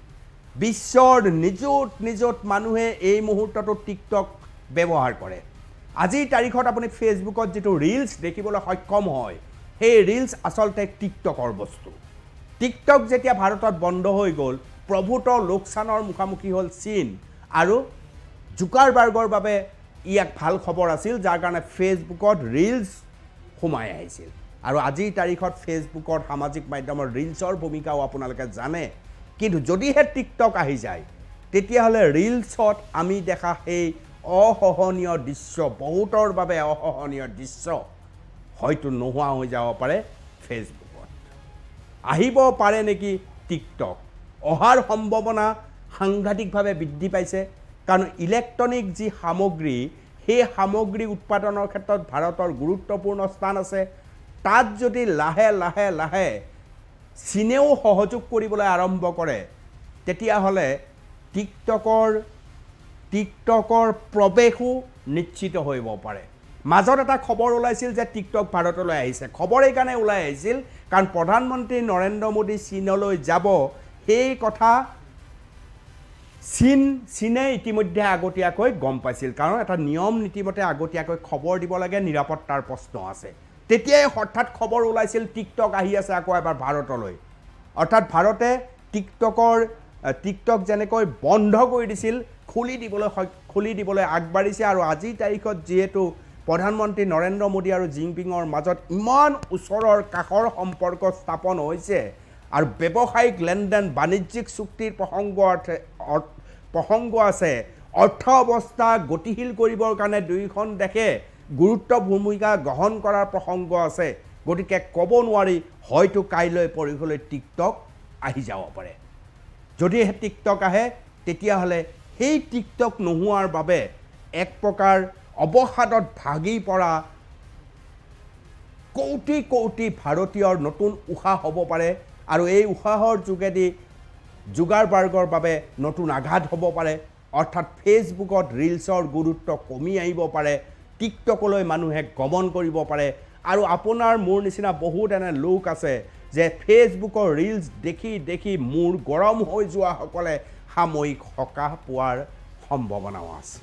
বিশ্বৰ নিযুত মানুহে এই মুহূৰ্ততো টিকটক ব্যৱহাৰ কৰে। আজিৰ তাৰিখত আপুনি ফেচবুকত যিটো ৰিলছ দেখিবলৈ সক্ষম হয়, সেই ৰিলছ আচলতে টিকটকৰ বস্তু। টিকটক যেতিয়া ভাৰতত বন্ধ হৈ গ'ল, প্ৰভূত লোকচানৰ মুখামুখি হ'ল চীন, আৰু জুকাৰবাৰ্গৰ বাবে ই এক ভাল খবৰ আছিল, যাৰ কাৰণে ফেচবুকত ৰিলছ সোমাই আহিছিল। আৰু আজিৰ তাৰিখত ফেচবুকত সামাজিক মাধ্যমৰ ৰিলছৰ ভূমিকাও আপোনালোকে জানে। কিন্তু যদিহে টিকটক আহি যায়, তেতিয়াহ'লে ৰিলছত আমি দেখা সেই অসহনীয় দৃশ্য, বহুতৰ বাবে অসহনীয় দৃশ্য হয়তো নোহোৱা হৈ যাব পাৰে ফেচবুকত। আহিব পাৰে নেকি টিকটক? অহাৰ সম্ভাৱনা সাংঘাতিকভাৱে বৃদ্ধি পাইছে, কাৰণ ইলেক্ট্ৰনিক যি সামগ্ৰী, সেই সামগ্ৰী উৎপাদনৰ ক্ষেত্ৰত ভাৰতৰ গুৰুত্বপূৰ্ণ স্থান আছে। তাত যদি লাহে লাহে লাহে চীনেও সহযোগ কৰিবলৈ আৰম্ভ কৰে, তেতিয়াহ'লে টিকটকৰ প্ৰৱেশো নিশ্চিত হ'ব পাৰে। মাজত এটা খবৰ ওলাইছিল যে টিকটক ভাৰতলৈ আহিছে। খবৰ এইকাৰণে ওলাই আহিছিল কাৰণ প্ৰধানমন্ত্ৰী নৰেন্দ্ৰ মোদী চীনলৈ যাব, সেই কথা চীনে ইতিমধ্যে আগতীয়াকৈ গম পাইছিল। কাৰণ এটা নিয়ম নীতিমতে আগতীয়াকৈ খবৰ দিব লাগে, নিৰাপত্তাৰ প্ৰশ্ন আছে। তেতিয়াই হঠাৎ খবৰ ওলাইছিল টিকটক আহি আছে আকৌ এবাৰ ভাৰতলৈ। অৰ্থাৎ ভাৰতে টিকটকৰ টিকটক যেনেকৈ বন্ধ কৰি দিছিল খুলি দিবলৈ আগবাঢ়িছে আৰু আজিৰ তাৰিখত যিহেতু প্ৰধানমন্ত্ৰী নৰেন্দ্ৰ মোদী আৰু জিনপিঙৰ মাজত ইমান ওচৰৰ কাষৰ সম্পৰ্ক স্থাপন হৈছে আৰু ব্যৱসায়িক লেনদেন বাণিজ্যিক চুক্তিৰ প্ৰসংগ আছে অৰ্থ অৱস্থা গতিশীল কৰিবৰ কাৰণে দুয়োখন দেশে গুৰুত্ব ভূমিকা গ্ৰহণ কৰাৰ প্ৰসংগ আছে গতিকে ক'ব নোৱাৰি হয়তো কাইলৈ পৰহিলৈ টিকটক আহি যাব পাৰে যদিহে টিকটক আহে তেতিয়াহ'লে সেই টিকটক নোহোৱাৰ বাবে এক প্ৰকাৰ অৱসাদত ভাগি পৰা কোটি কোটি ভাৰতীয়ৰ নতুন উশাহ হ'ব পাৰে আৰু এই উশাহৰ যোগেদি যোগাৰ বাৰ্গৰ বাবে নতুন আঘাত হ'ব পাৰে অৰ্থাৎ ফেচবুকত ৰিলছৰ গুৰুত্ব কমি আহিব পাৰে টিকটকলৈ মানুহে গমন কৰিব পাৰে আৰু আপোনাৰ মোৰ নিচিনা বহুত এনে লোক আছে যে ফেচবুকৰ ৰিলছ দেখি দেখি মূৰ গৰম হৈ যোৱাসকলে সাময়িক সকাহ পোৱাৰ সম্ভাৱনাও আছে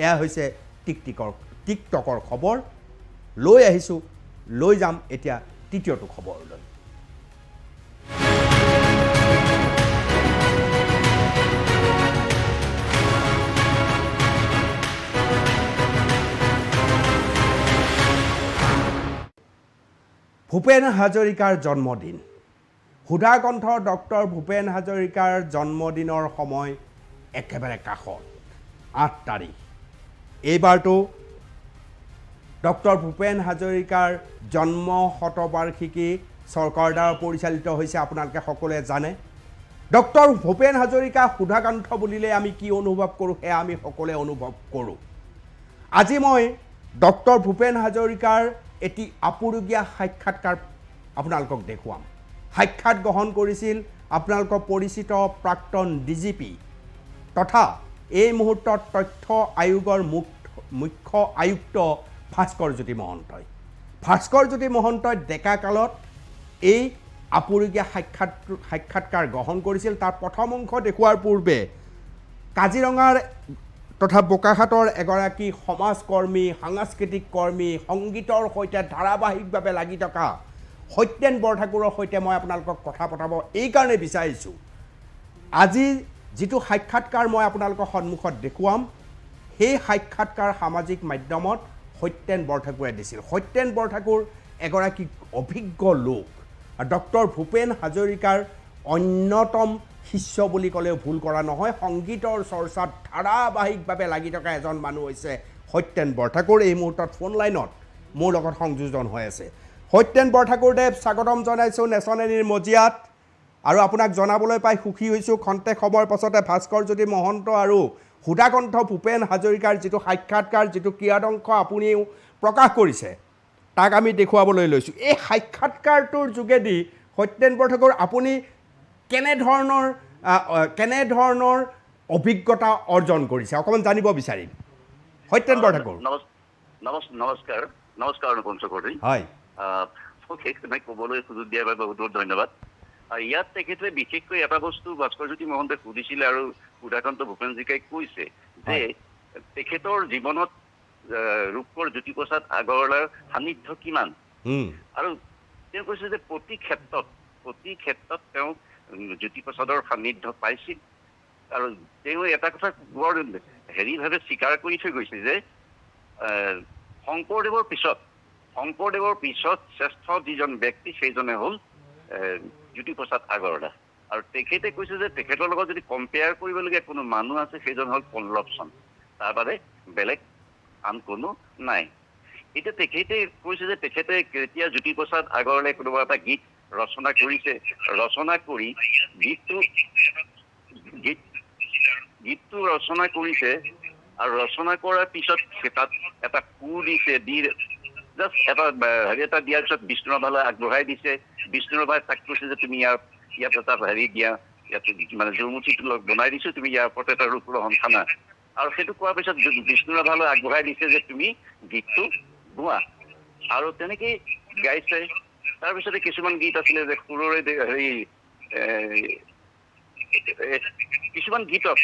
এয়া হৈছে টিকটকৰ খবৰ লৈ আহিছোঁ লৈ যাম এতিয়া তৃতীয়টো খবৰলৈ ভূপেন হাজৰিকাৰ জন্মদিন সুধাকণ্ঠ ডক্টৰ ভূপেন হাজৰিকাৰ জন্মদিনৰ সময় একেবাৰে কাষত 8 তাৰিখ এইবাৰটো ডক্টৰ ভূপেন হাজৰিকাৰ জন্ম শতবাৰ্ষিকী চৰকাৰৰ দ্বাৰা পৰিচালিত হৈছে আপোনালোকে সকলোৱে জানে ডক্টৰ ভূপেন হাজৰিকা সুধাকণ্ঠ বুলিলে আমি কি অনুভৱ কৰোঁ সেয়া আমি সকলোৱে অনুভৱ কৰোঁ আজি মই ডক্টৰ ভূপেন হাজৰিকাৰ এটি আপুৰুগীয়া সাক্ষাৎকাৰ আপোনালোকক দেখুৱাম সাক্ষাৎ গ্ৰহণ কৰিছিল আপোনালোকৰ পৰিচিত প্ৰাক্তন ডিজিপি তথা এই মুহূৰ্তত তথ্য আয়োগৰ মুখ্য আয়ুক্ত ভাস্কৰজ্যোতি মহন্তই ডেকা কালত এই আপুৰুগীয়া সাক্ষাৎকাৰ গ্ৰহণ কৰিছিল তাৰ প্ৰথম অংশ দেখুৱাৰ পূৰ্বে কাজিৰঙাৰ তথা বোকাখাটৰ এগৰাকী সমাজকৰ্মী সাংস্কৃতিক কৰ্মী সংগীতৰ সৈতে ধাৰাবাহিকভাৱে লাগি থকা সত্যেন বৰঠাকুৰৰ সৈতে মই আপোনালোকক কথা পতাব এইকাৰণে বিচাৰিছোঁ আজি যিটো সাক্ষাৎকাৰ মই আপোনালোকৰ সন্মুখত দেখুৱাম সেই সাক্ষাৎকাৰ সামাজিক মাধ্যমত সত্যেন বৰঠাকুৰে দিছিল সত্যেন বৰঠাকুৰ এগৰাকী অভিজ্ঞ লোক ডক্টৰ ভূপেন হাজৰিকাৰ অন্যতম শিষ্য বুলি ক'লেও ভুল কৰা নহয় সংগীতৰ চৰ্চাত ধাৰাবাহিকভাৱে লাগি থকা এজন মানুহ হৈছে সত্যেন বৰঠাকুৰ এই মুহূৰ্তত ফোন লাইনত মোৰ লগত সংযোজন হৈ আছে সত্যেন বৰঠাকুৰদেৱ স্বাগতম জনাইছোঁ নেচনেলীৰ মজিয়াত আৰু আপোনাক জনাবলৈ পাই সুখী হৈছোঁ খন্তেক সময়ৰ পাছতে ভাস্কৰজ্যোতি মহন্ত আৰু সুধাকণ্ঠ ভূপেন হাজৰিকাৰ যিটো সাক্ষাৎকাৰ যিটো ক্ৰিয়াদংশ আপুনিও প্ৰকাশ কৰিছে তাক আমি দেখুৱাবলৈ লৈছোঁ এই সাক্ষাৎকাৰটোৰ যোগেদি সত্যেন বৰঠাকুৰ আপুনি কেনেধৰণৰ অভিজ্ঞতা অৰ্জন কৰিছে অকণমান জানিব বিচাৰিম সত্যেন বৰঠাকুৰ নমস্কাৰ অনুপম চক্ৰৱৰ্তী হয় ক'বলৈ সুযোগ দিয়াৰ বাবে বহুত বহুত ধন্যবাদ ইয়াত তেখেতে বিশেষকৈ এটা বস্তু ভাস্কৰজ্যোতি মহন্তই সুধিছিলে আৰু সুধাকণ্ঠ ভূপেন হাজৰিকাই কৈছে যে তেখেতৰ জীৱনত ৰূপকৰ জ্যোতিপ্ৰসাদ আগৰৱালাৰ সান্নিধ্য কিমান আৰু তেওঁ কৈছে যে প্ৰতি ক্ষেত্ৰত তেওঁ জ্যোতিপ্ৰসাদৰ সান্নিধ্য পাইছিল আৰু তেওঁ এটা কথা বৰ হেৰিভাৱে স্বীকাৰ কৰি থৈ গৈছে যে শংকৰদেৱৰ পিছত শ্ৰেষ্ঠ যিজন ব্যক্তি সেইজনে হ'ল জ্যোতিপ্ৰসাদ আগৰৱালা আৰু তেখেতে কৈছে যে তেখেতৰ লগত যদি কম্পেয়াৰ কৰিবলগীয়া কোনো মানুহ আছে সেইজন হ'ল পল্লৱচন্দ তাৰ বাদে বেলেগ আন কোনো নাই এতিয়া তেখেতে কৈছে যে তেখেতে কেতিয়া জ্যোতিপ্ৰসাদ আগৰৱালাই কোনোবা এটা গীত ৰচনা কৰিছে ৰচনা কৰি গীতটো ৰচনা কৰিছে আৰু ৰচনা কৰাৰ পিছত তাত এটা সুৰ দিছে জাষ্ট এটা দিয়াৰ পিছত বিষ্ণুৰাভালৈ আগবঢ়াই দিছে বিষ্ণুৰাভাই তাক কৈছে যে তুমি ইয়াত এটা হেৰি দিয়া ইয়াত মানে জুমুঠিটো বনাই দিছো তুমি ইয়াৰ ওপৰত এটা ৰূপ গ্ৰহণ খানা আৰু সেইটো কোৱাৰ পিছত বিষ্ণুৰাভালৈ আগবঢ়াই দিছে যে তুমি গীতটো গোৱা আৰু তেনেকেই গাইছে তাৰপিছতে কিছুমান গীত আছিলে যে সুৰৰে হেৰি কিছুমান গীতত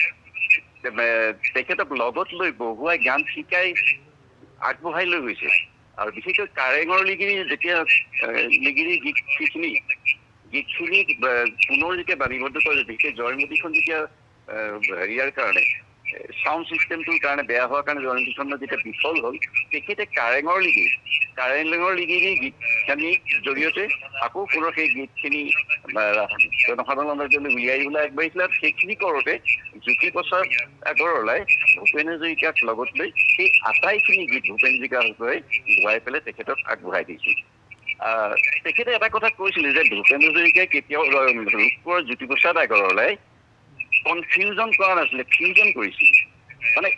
তেখেতক লগত লৈ বহুৱাই গান শিকাই আগবঢ়াই লৈ গৈছে আৰু বিশেষকৈ কাৰেঙৰ লিগিৰি যেতিয়া লিগিৰি গীতখিনি গীতখিনি পুনৰ যেতিয়া বাণীবদ্ধ কৰে, বিশেষকৈ জয়মতীখন যেতিয়া হেৰিয়াৰ কাৰণে চাউণ্ড চিষ্টেমটোৰ কাৰণে বেয়া হোৱাৰ কাৰণে জয়মতীখন যেতিয়া বিফল হ'ল, তেখেতে কাৰেঙৰ লিগিৰি গীতখিনিৰ জৰিয়তে আকৌ পুনৰ সেই গীতখিনি জনসাধাৰণৰ মাজলৈ উলিয়াই আগবাঢ়িছিলে। সেইখিনি কৰোঁতে জ্যোতিপ্ৰসাদ আগৰৱালাই ভূপেন হাজৰিকাক লগত লৈ সেই আটাইখিনি গীত ভূপেন হাজৰিকাই গোৱাই পেলাই তেখেতক আগবঢ়াই দিছিল। তেখেতে এটা কথা কৈছিলে যে ভূপেন হাজৰিকাই কেতিয়াও ৰূপকোঁৱৰ জ্যোতিপ্ৰসাদ আগৰৱালাই কনফিউজন কৰা নাছিলে, ফিউজন কৰিছিল। মানে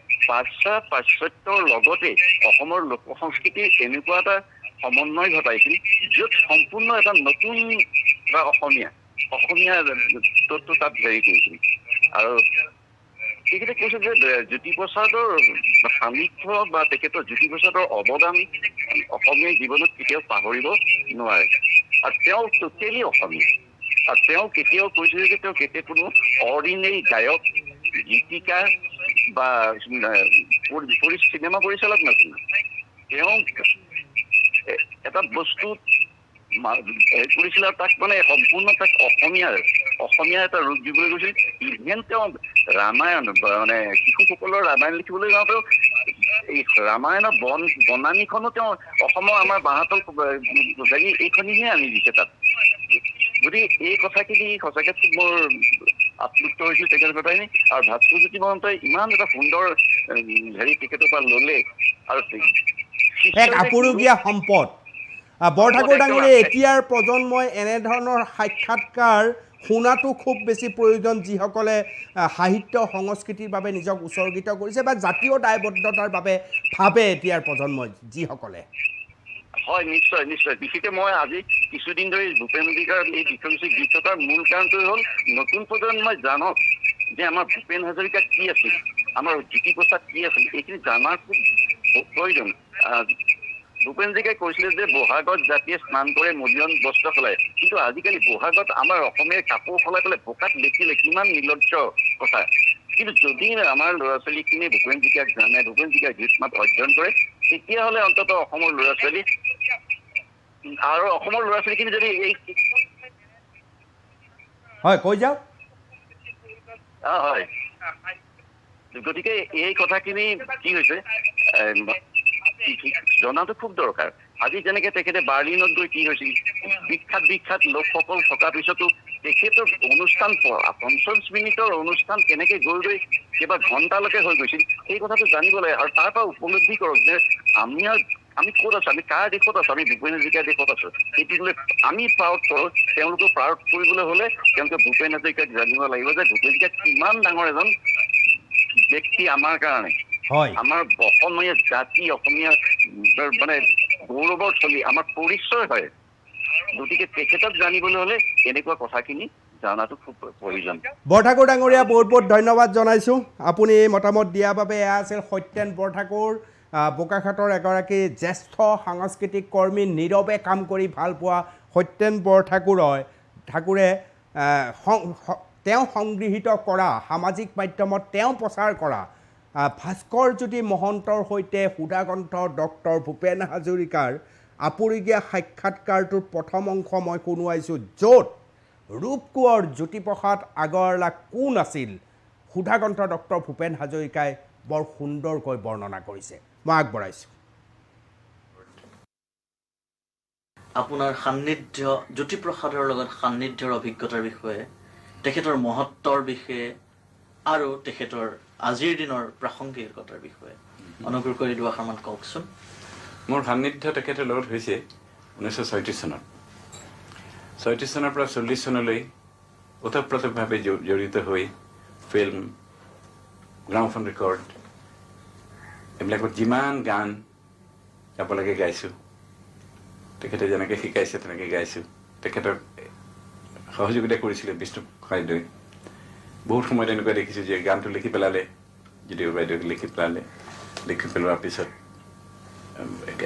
পাশ্চাত্যৰ লগতে অসমৰ লোক সংস্কৃতিৰ এনেকুৱা এটা সমন্বয় ঘটাইছিল য'ত সম্পূৰ্ণ এটা নতুন বা অসমীয়া তত্ত্ব তাত হেৰি কৰিছিল। আৰু তেখেতে কৈছে যে জ্যোতিপ্ৰসাদৰ সান্নিধ্য বা তেখেতৰ জ্যোতিপ্ৰসাদৰ অৱদান অসমীয়া জীৱনত কেতিয়াও পাহৰিব নোৱাৰে। আৰু তেওঁ টোটেলি অসমীয়া। আৰু তেওঁ কেতিয়াও কৈছিল যে তেওঁ কেতিয়া কোনো অৰ্ডিনেৰী গায়ক, গীতিকাৰ বা চিনেমা পৰিচালক নাছিল। তেওঁ এটা বস্তু কৰিছিল আৰু তাক মানে সম্পূৰ্ণ তাক অসমীয়া এটা ৰূপ দিবলৈ গৈছিল। ইভেন তেওঁ ৰামায়ণ মানে শিশুসকলৰ ৰামায়ণ লিখিবলৈ যাওঁতেও এই ৰামায়ণৰ বনানীখনো তেওঁ অসমৰ আমাৰ বাঁহাতল এইখনিহে আনি দিছে তাত। গতিকে এই কথাখিনি সঁচাকৈ খুব মোৰ আপ্লুত হৈছিল তেখেতৰ কথাখিনি। আৰু ভাস্কৰজ্যোতি মহন্তই ইমান এটা সুন্দৰ হেৰি তেখেতৰ পৰা ল'লে আৰু এক আপুৰুগীয়া সম্পদ। বৰঠাকুৰ ডাঙৰীয়া, এতিয়াৰ প্ৰজন্মই এনেধৰণৰ সাক্ষাৎকাৰ শুনাটো খুব বেছি প্ৰয়োজন, যিসকলে সাহিত্য সংস্কৃতিৰ বাবে নিজক উৎসৰ্গিত কৰিছে বা জাতীয় দায়বদ্ধতাৰ বাবে ভাবে এতিয়াৰ প্ৰজন্মই যিসকলে। হয়, নিশ্চয়। বিশেষকৈ মই আজি কিছুদিন ধৰি ভূপেন হাজৰিকাৰ এই বিষয়সূচী গীত থকাৰ মূল কাৰণটো হ'ল নতুন প্ৰজন্মই জানক যে আমাৰ ভূপেন হাজৰিকা কি আছিল, আমাৰ জ্যোতিপ্ৰসাদ কি আছিল, এইখিনি জনাৰ খুব প্ৰয়োজন। ভূপেন হাজৰিকাই কৈছিলে যে বহাগত জাতিয়ে স্নান কৰে মলিয়ন বস্ত্ৰ সলায়, কিন্তু আজিকালি বহাগত আমাৰ অসমীয়াৰ কাপোৰ সলাই পেলাই বোকাত লেখিলে কিমান নিৰ্লজ্জ কথা। কিন্তু যদি আমাৰ ল'ৰা ছোৱালীখিনিয়ে ভূপেন হাজৰিকাক জানে, ভূপেন হাজৰিকাৰ গীত মাত অধ্যয়ন কৰে, তেতিয়াহ'লে অন্ততঃ অসমৰ ল'ৰা ছোৱালীখিনি যদি এই হয় কৈ যাওক। হয়, গতিকে এই কথাখিনি কি হৈছে জনাটো খুব দৰকাৰ। আজি যেনেকে তেখেতে বাৰ্লিনত গৈ কি হৈছিল, বিখ্যাত লোকসকল থকাৰ পিছতো তেখেতৰ অনুষ্ঠান ৪৫ মিনিটৰ অনুষ্ঠান কেনেকে গৈ কেইবা ঘণ্টালৈকে হৈ গৈছিল, সেই কথাটো জানিব লাগে। আৰু তাৰ পৰা উপলব্ধি কৰক যে আমি ক'ত আছো, আমি কাৰ দেশত আছো, আমি ভূপেন হাজৰিকাৰ দেশত আছো। এইটোলৈ আমি প্ৰাউড কৰোঁ। তেওঁলোকক প্ৰাউড কৰিবলৈ হ'লে তেওঁলোকে ভূপেন হাজৰিকাক জানিব লাগিব যে ভূপেন হাজৰিকা কিমান ডাঙৰ এজন ব্যক্তি আমাৰ কাৰণে, আমাৰ অসমীয়া জাতি, অসমীয়া মানে গৌৰৱৰ থলী, আমাৰ পৰিচয় হয়। গতিকে তেখেতক জানিবলৈ হ'লে এনেকুৱা কথাখিনি জনাটো খুব প্ৰয়োজন। বৰঠাকুৰ ডাঙৰীয়া, বহুত বহুত ধন্যবাদ জনাইছোঁ আপুনি মতামত দিয়াৰ বাবে। এয়া আছিল সত্যেন বৰঠাকুৰ, বোকাখাটৰ এগৰাকী জ্যেষ্ঠ সাংস্কৃতিক কৰ্মী, নীৰৱে কাম কৰি ভাল পোৱা সত্যেন বৰঠাকুৰে তেওঁ সংগৃহীত কৰা, সামাজিক মাধ্যমত তেওঁ প্ৰচাৰ কৰা ভাস্কৰজ্যোতি মহন্তৰ সৈতে সুধাকণ্ঠ ডক্টৰ ভূপেন হাজৰিকাৰ আপুৰুগীয়া সাক্ষাৎকাৰটোৰ প্ৰথম অংশ মই শুনোৱাইছোঁ, য'ত ৰূপকোঁৱৰ জ্যোতিপ্ৰসাদ আগৰৱালা কোন আছিল সুধাকণ্ঠ ডক্টৰ ভূপেন হাজৰিকাই বৰ সুন্দৰকৈ বৰ্ণনা কৰিছে। মই আগবঢ়াইছোঁ। আপোনাৰ সান্নিধ্য, জ্যোতিপ্ৰসাদৰ লগত সান্নিধ্যৰ অভিজ্ঞতাৰ বিষয়ে, তেখেতৰ মহত্বৰ বিষয়ে আৰু তেখেতৰ আজিৰ দিনৰ প্ৰাসংগিকতাৰ বিষয়ে অনুগ্ৰহ কৰি দুআষাৰমান কওকচোন। মোৰ সান্নিধ্য তেখেতৰ লগত হৈছে 1936 চনত। 36 চনৰ পৰা 40 চনলৈ ওতঃপ্ৰোতভাৱে জড়িত হৈ ফিল্ম, গ্ৰামোফোন ৰেকৰ্ড, এইবিলাকত যিমান গান গাব লাগে গাইছোঁ। তেখেতে যেনেকৈ শিকাইছে তেনেকৈ গাইছোঁ। তেখেতক সহযোগিতা কৰিছিলে বিষ্ণু বাইদেৱে। বহুত সময়ত এনেকুৱা দেখিছোঁ যে গানটো লিখি পেলালে, যদিও বাইদেউক লিখি পেলোৱাৰ পিছত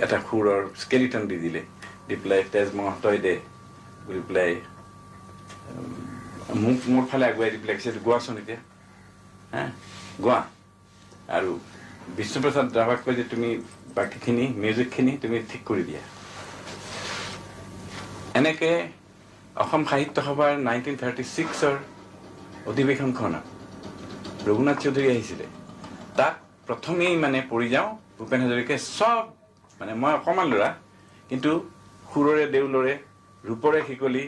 এটা সুৰৰ স্কেলিটন দি দিলে, দি পেলাই তেজ মহন্তই দে বুলি পেলাই মোৰ ফালে আগুৱাই দি পেলাই কৈছে গোৱাচোন এতিয়া, গোৱা। আৰু বিষ্ণুপ্ৰসাদ ৰাভাক কয় যে তুমি বাকীখিনি মিউজিকখিনি তুমি ঠিক কৰি দিয়া। এনেকৈ অসম সাহিত্য সভাৰ 1936-ৰ অধিৱেশনখনত ৰঘুনাথ চৌধুৰী আহিছিলে তাক প্ৰথমেই মানে পৰি যাওঁ ভূপেন হাজৰিকাই চব মানে মই অকণমান ল'ৰা কিন্তু সুৰৰে দেউলৰে ৰূপৰে শিকলি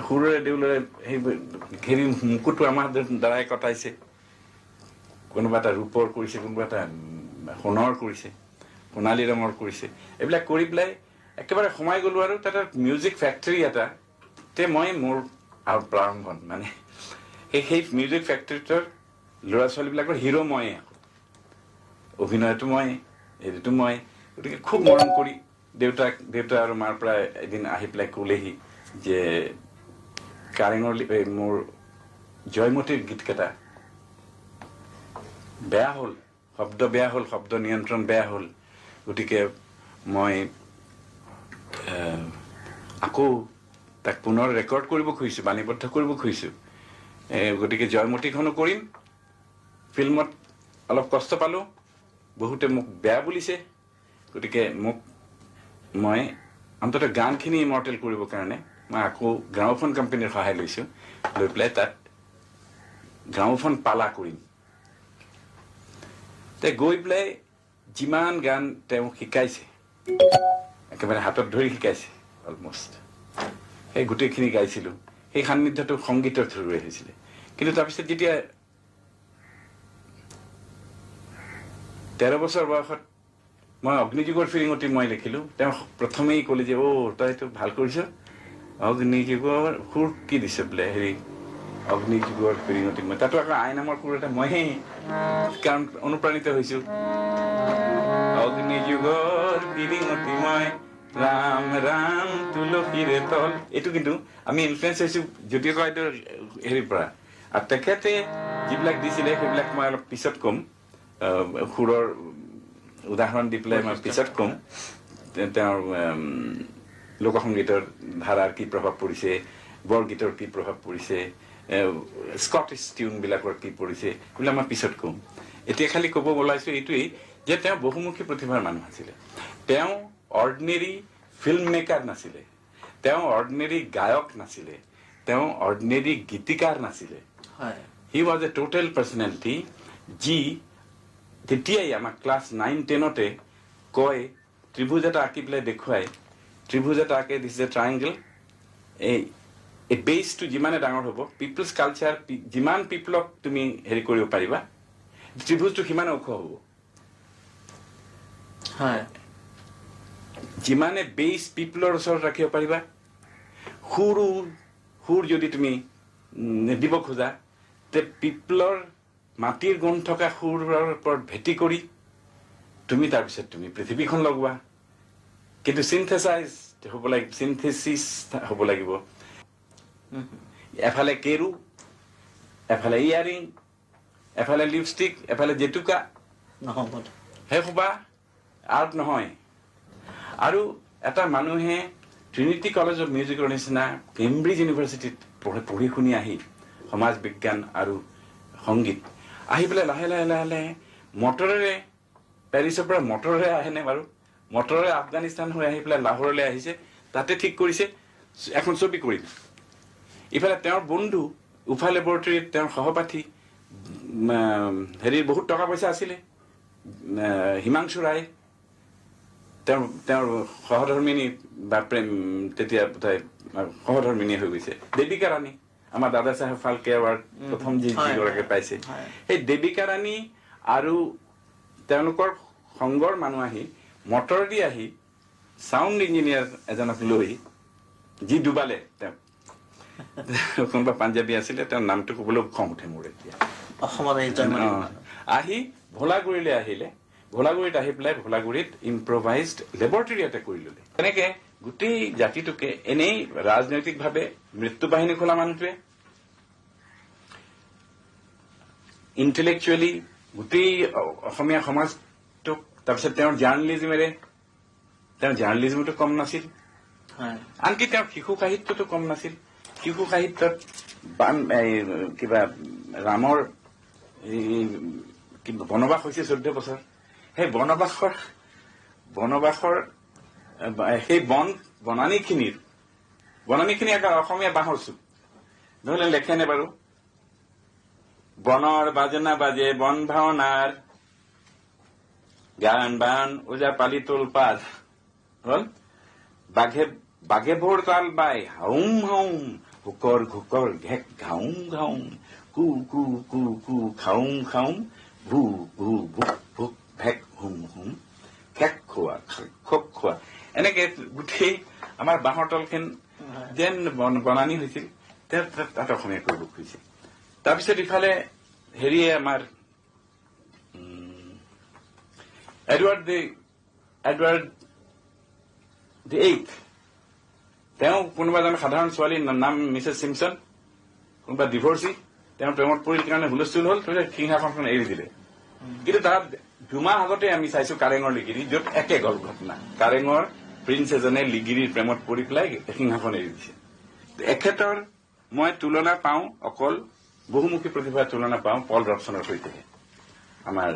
সুৰৰে দেউলৰে সেই ঘেৰি মুকুটটো আমাৰ দ্বাৰাই কটাইছে কোনোবা এটা ৰূপৰ কৰিছে কোনোবা এটা সোণৰ কৰিছে সোণালী ৰঙৰ কৰিছে এইবিলাক কৰি পেলাই একেবাৰে সোমাই গ'লো আৰু তাতে মিউজিক ফেক্টৰী এটাতে মই মোৰ প্ৰাৰম্ভণ মানে সেই মিউজিক ফেক্টৰীটোৰ ল'ৰা ছোৱালীবিলাকৰ হিৰো মই অভিনয়টো মই হেৰিটো মই গতিকে খুব মৰম কৰি দেউতা আৰু মাৰ পৰা এদিন আহি পেলাই ক'লেহি যে কাৰেঙৰ মোৰ জয়মতীৰ গীতকেইটা বেয়া হ'ল শব্দ বেয়া হ'ল শব্দ নিয়ন্ত্ৰণ বেয়া হ'ল গতিকে মই আকৌ তাক পুনৰ ৰেকৰ্ড কৰিব খুজিছোঁ বাণীবদ্ধ কৰিব খুজিছোঁ গতিকে জয়মতীখনো কৰিম ফিল্মত অলপ কষ্ট পালোঁ বহুতে মোক বেয়া বুলিছে গতিকে মই অন্ততঃ গানখিনি ইমৰ্টেল কৰিবৰ কাৰণে মই আকৌ গ্ৰামোফোন কোম্পানীৰ সহায় লৈছোঁ লৈ পেলাই তাত গ্ৰামোফোন পালা কৰিম তে গৈ পেলাই যিমান গান তেওঁ শিকাইছে একেবাৰে হাতত ধৰি শিকাইছে অলমষ্ট সেই গোটেইখিনি গাইছিলোঁ সেই সান্নিধ্যটো সংগীতৰ থ্ৰুৰে হৈছিলে কিন্তু তাৰপিছত যেতিয়া 13 বছৰ বয়সত মই অগ্নিযুগৰ ফিৰিঙতি মই লিখিলোঁ তেওঁ প্ৰথমেই ক'লে যে তইতো ভাল কৰিছ অগ্নিযুগৰ সুৰ কি দিছে বোলে হেৰি অগ্নিযুগৰ ফিৰিঙতি মই তাতো আকৌ আই নামৰ সুৰ এটা মইহে কাৰণ অনুপ্ৰাণিত হৈছোঁ অগ্নিযুগৰ ফিৰিঙতি মই ৰাম ৰাম তুলসীৰে তল এইটো কিন্তু আমি ইনফ্লুৱেঞ্চ হৈছোঁ জ্যোতি ককাইদেউৰ হেৰিৰ পৰা আৰু তেখেতে যিবিলাক দিছিলে সেইবিলাক মই অলপ পিছত ক'ম সুৰৰ উদাহৰণ দি পেলাই মই পিছত ক'ম তেওঁৰ লোকসংগীতৰ ধাৰাৰ কি প্ৰভাৱ পৰিছে বৰগীতৰ কি প্ৰভাৱ পৰিছে স্কটিছ টিউনবিলাকৰ কি পৰিছে এইবিলাক মই পিছত ক'ম এতিয়া খালি ক'ব ওলাইছোঁ এইটোৱেই যে তেওঁ বহুমুখী প্ৰতিভাৰ মানুহ আছিলে তেওঁ অৰ্ডিনেৰী ফিল্ম মেকাৰ নাছিলে তেওঁ অৰ্ডিনেৰী গায়ক নাছিলে তেওঁ অৰ্ডিনেৰী গীতিকাৰ নাছিলে he was a total personality যি তেতিয়াই আমাক ক্লাছ 9-10তে কয় ত্ৰিভুজ এটা আঁকি পেলাই দেখুৱাই ত্ৰিভুজ এটা আঁকে দিছ এ ট্ৰাইংগল এই বেছটো যিমানে ডাঙৰ হ'ব পিপলছ কালচাৰ যিমান পিপলক তুমি হেৰি কৰিব পাৰিবা ত্ৰিভুজটো সিমানে ওখ হ'ব যিমানে বেছ পিপলৰ ওচৰত ৰাখিব পাৰিবা সুৰ যদি তুমি দিব খোজা তে পিপলৰ মাটিৰ গুণ থকা সুৰৰ ওপৰত ভেটি কৰি তুমি তাৰপিছত তুমি পৃথিৱীখন লগোৱা কিন্তু চিন্থেচাইজ হ'ব লাগিব চিন্থেচিছ হ'ব লাগিব এফালে কেৰু এফালে ইয়াৰিং এফালে লিপষ্টিক এফালে জেতুকা সেই সোপা আৰ্ট নহয় আৰু এটা মানুহে ট্ৰিনিটি কলেজ অফ মিউজিকৰ নিচিনা কেম্ব্ৰিজ ইউনিভাৰ্চিটিত পঢ়ি শুনি আহি সমাজ বিজ্ঞান আৰু সংগীত আহি পেলাই লাহে লাহে লাহে লাহে মটৰেৰে পেৰিছৰ পৰা মটৰেৰে আহেনে বাৰু মটৰেৰে আফগানিস্তান হৈ আহি পেলাই লাহোৰলৈ আহিছে তাতে ঠিক কৰিছে এখন ছবি কৰিম ইফালে তেওঁৰ বন্ধু উফা লেবৰেটৰীত তেওঁৰ সহপাঠী হেৰিৰ বহুত টকা পইচা আছিলে হিমাংশু ৰায় তেওঁৰ সহধৰ্মিনী বা প্ৰেম তেতিয়া বোধহয় সহধৰ্মিনী হৈ গৈছে দেৱিকা ৰাণী আমাৰ দাদা চাহেব ফাল্কে এৱাৰ্ড প্ৰথম যিগৰাকী পাইছে সেই দেৱিকা ৰাণী আৰু তেওঁলোকৰ সংগৰ মানুহ আহি মটৰ দি আহি চাউণ্ড ইঞ্জিনিয়াৰ এজনক লৈ যি ডুবালে তেওঁ কোনোবা পাঞ্জাবী আছিলে তেওঁৰ নামটো ক'বলৈ খং উঠে মোৰ এতিয়া আহি ভোলাগুৰিলৈ আহিলে ভোলাগুৰিত আহি পেলাই ভোলাগুৰিত ইম্প্ৰভাইজড লেবৰেটৰী এটা কৰি ল'লে তেনেকে গোটেই জাতিটোকে এনেই ৰাজনৈতিকভাৱে মৃত্যু বাহিনী খোলা মানুহটোৱে ইণ্টেলেকচুৱেলি গোটেই অসমীয়া সমাজটোক তাৰপিছত তেওঁৰ জাৰ্ণেলিজমতো কম নাছিল আনকি তেওঁৰ শিশু সাহিত্যতো কম নাছিল শিশু সাহিত্যত কিবা ৰামৰ বনবাস হৈছে 14 বছৰ সেই বনবাসৰ সেই বনানীখিনিৰ বননিখিনি অসমীয়া বাঁহৰ চুক নহলে লেখেনে বাৰু? বনৰ বাজনা বাজে বন ভাওনাৰ গান বান ওজা পালি তোল পাত হল বাঘে ভোৰ তাল বাই হাউম হাউম হুকৰ ঘুকৰ ঘেক ঘাউম ঘাউম কু কু কু কু খাউম খাউম ভু ভু ভুক ভুক ভেক হুম হুম খেক খোৱা খোক খোৱা এনেকে গোটেই আমাৰ বাঁহৰ তলখন যেন বনানি হৈছিল তাত অসমীয়া কৰিব খুজিছিল। তাৰপিছত ইফালে হেৰিয়ে আমাৰ এডৱাৰ্ড দি এইথ, তেওঁ কোনোবা এজন সাধাৰণ ছোৱালীৰ নাম মিছেছ চিমছন, কোনোবা ডিভৰ্চি, তেওঁ প্ৰেমত পৰিল কাৰণে হুলস্থুল হল, সিংহাসনখন এৰি দিলে। কিন্তু তাত দুমাহ আগতে আমি চাইছো কাৰেঙৰ লিগিৰি, য'ত একে গল ঘটনা। কাৰেঙৰ প্ৰিন্স এজনে লিগিৰিৰ প্ৰেমত পৰি পেলাই সিংহাসন এৰি দিছে। এখেতৰ মই তুলনা পাওঁ, অকল বহুমুখী প্ৰতিভাৰ তুলনা পাওঁ পল ৰবচনৰ সৈতেহে। আমাৰ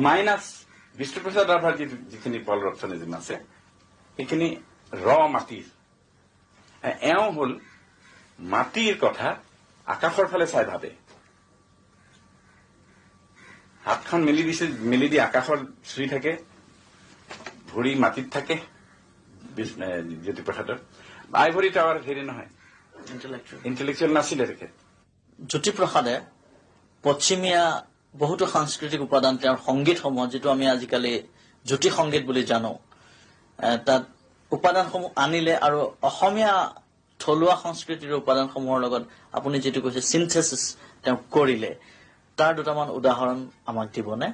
মাইনাছ বিষ্ণুপ্ৰসাদ ৰাভাৰ যিখিনি পল ৰবচনিজম আছে সেইখিনি মাটিৰ। এওঁ হল মাটিৰ কথা আকাশৰ ফালে চাই ভাবে। হাতখন মেলি দি আকাশত চুই থাকে, ভৰি মাটিত থাকে। জ্যোতিপ্ৰসাদৰ আইভৰি টাৱাৰ হেৰি নহয়, ইণ্টেলেকচুৱেল নাছিলে তেখেত। জ্যোতিপ্ৰসাদে পশ্চিমীয়া বহুতো সাংস্কৃতিক উপাদান তেওঁৰ সংগীতসমূহ, যিটো আমি আজিকালি জ্যোতি সংগীত বুলি জানো, তাত উপাদানসমূহ আনিলে আৰু অসমীয়া থলুৱা সংস্কৃতিৰ উপাদানসমূহৰ লগত আপুনি যিটো কৈছে চিন্থেচিছ তেওঁ কৰিলে, তাৰ দুটামান উদাহৰণ আমাক দিবনে?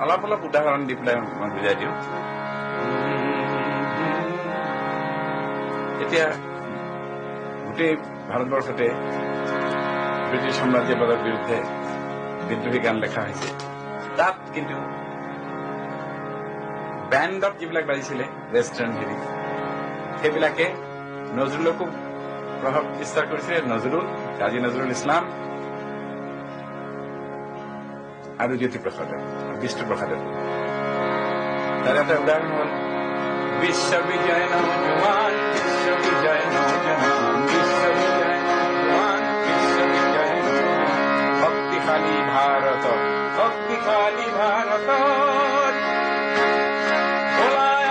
অলপ অলপ উদাহৰণ দি পেলাই মই বুজাই দিওঁ। এতিয়া গোটেই ভাৰতবৰ্ষতে ব্ৰিটিছ সাম্ৰাজ্যবাদৰ বিৰুদ্ধে বিদ্ৰোহী গান লেখা হৈছে। তাত কিন্তু বেণ্ডত যিবিলাক বাজিছিলে ৱেষ্টাৰ্ণ হেৰি, সেইবিলাকে নজৰুলকো প্ৰভাৱ বিস্তাৰ কৰিছিলে। নজৰুল, কাজী নজৰুল ইছলাম আৰু জ্যোতিপ্ৰসাদৰ, বিষ্ণুপ্ৰসাদৰ। তাৰ এটা উদাহৰণ হল বিশ্ববিজয় নৌজৱান, বিশ্ববিজয় নৌজৱান, বিশ্ববিজয় নৌজৱান, বিশ্ববিজয় নৌজৱান, শক্তিশালী ভাৰত, শক্তিশালী ভাৰত, ওলাই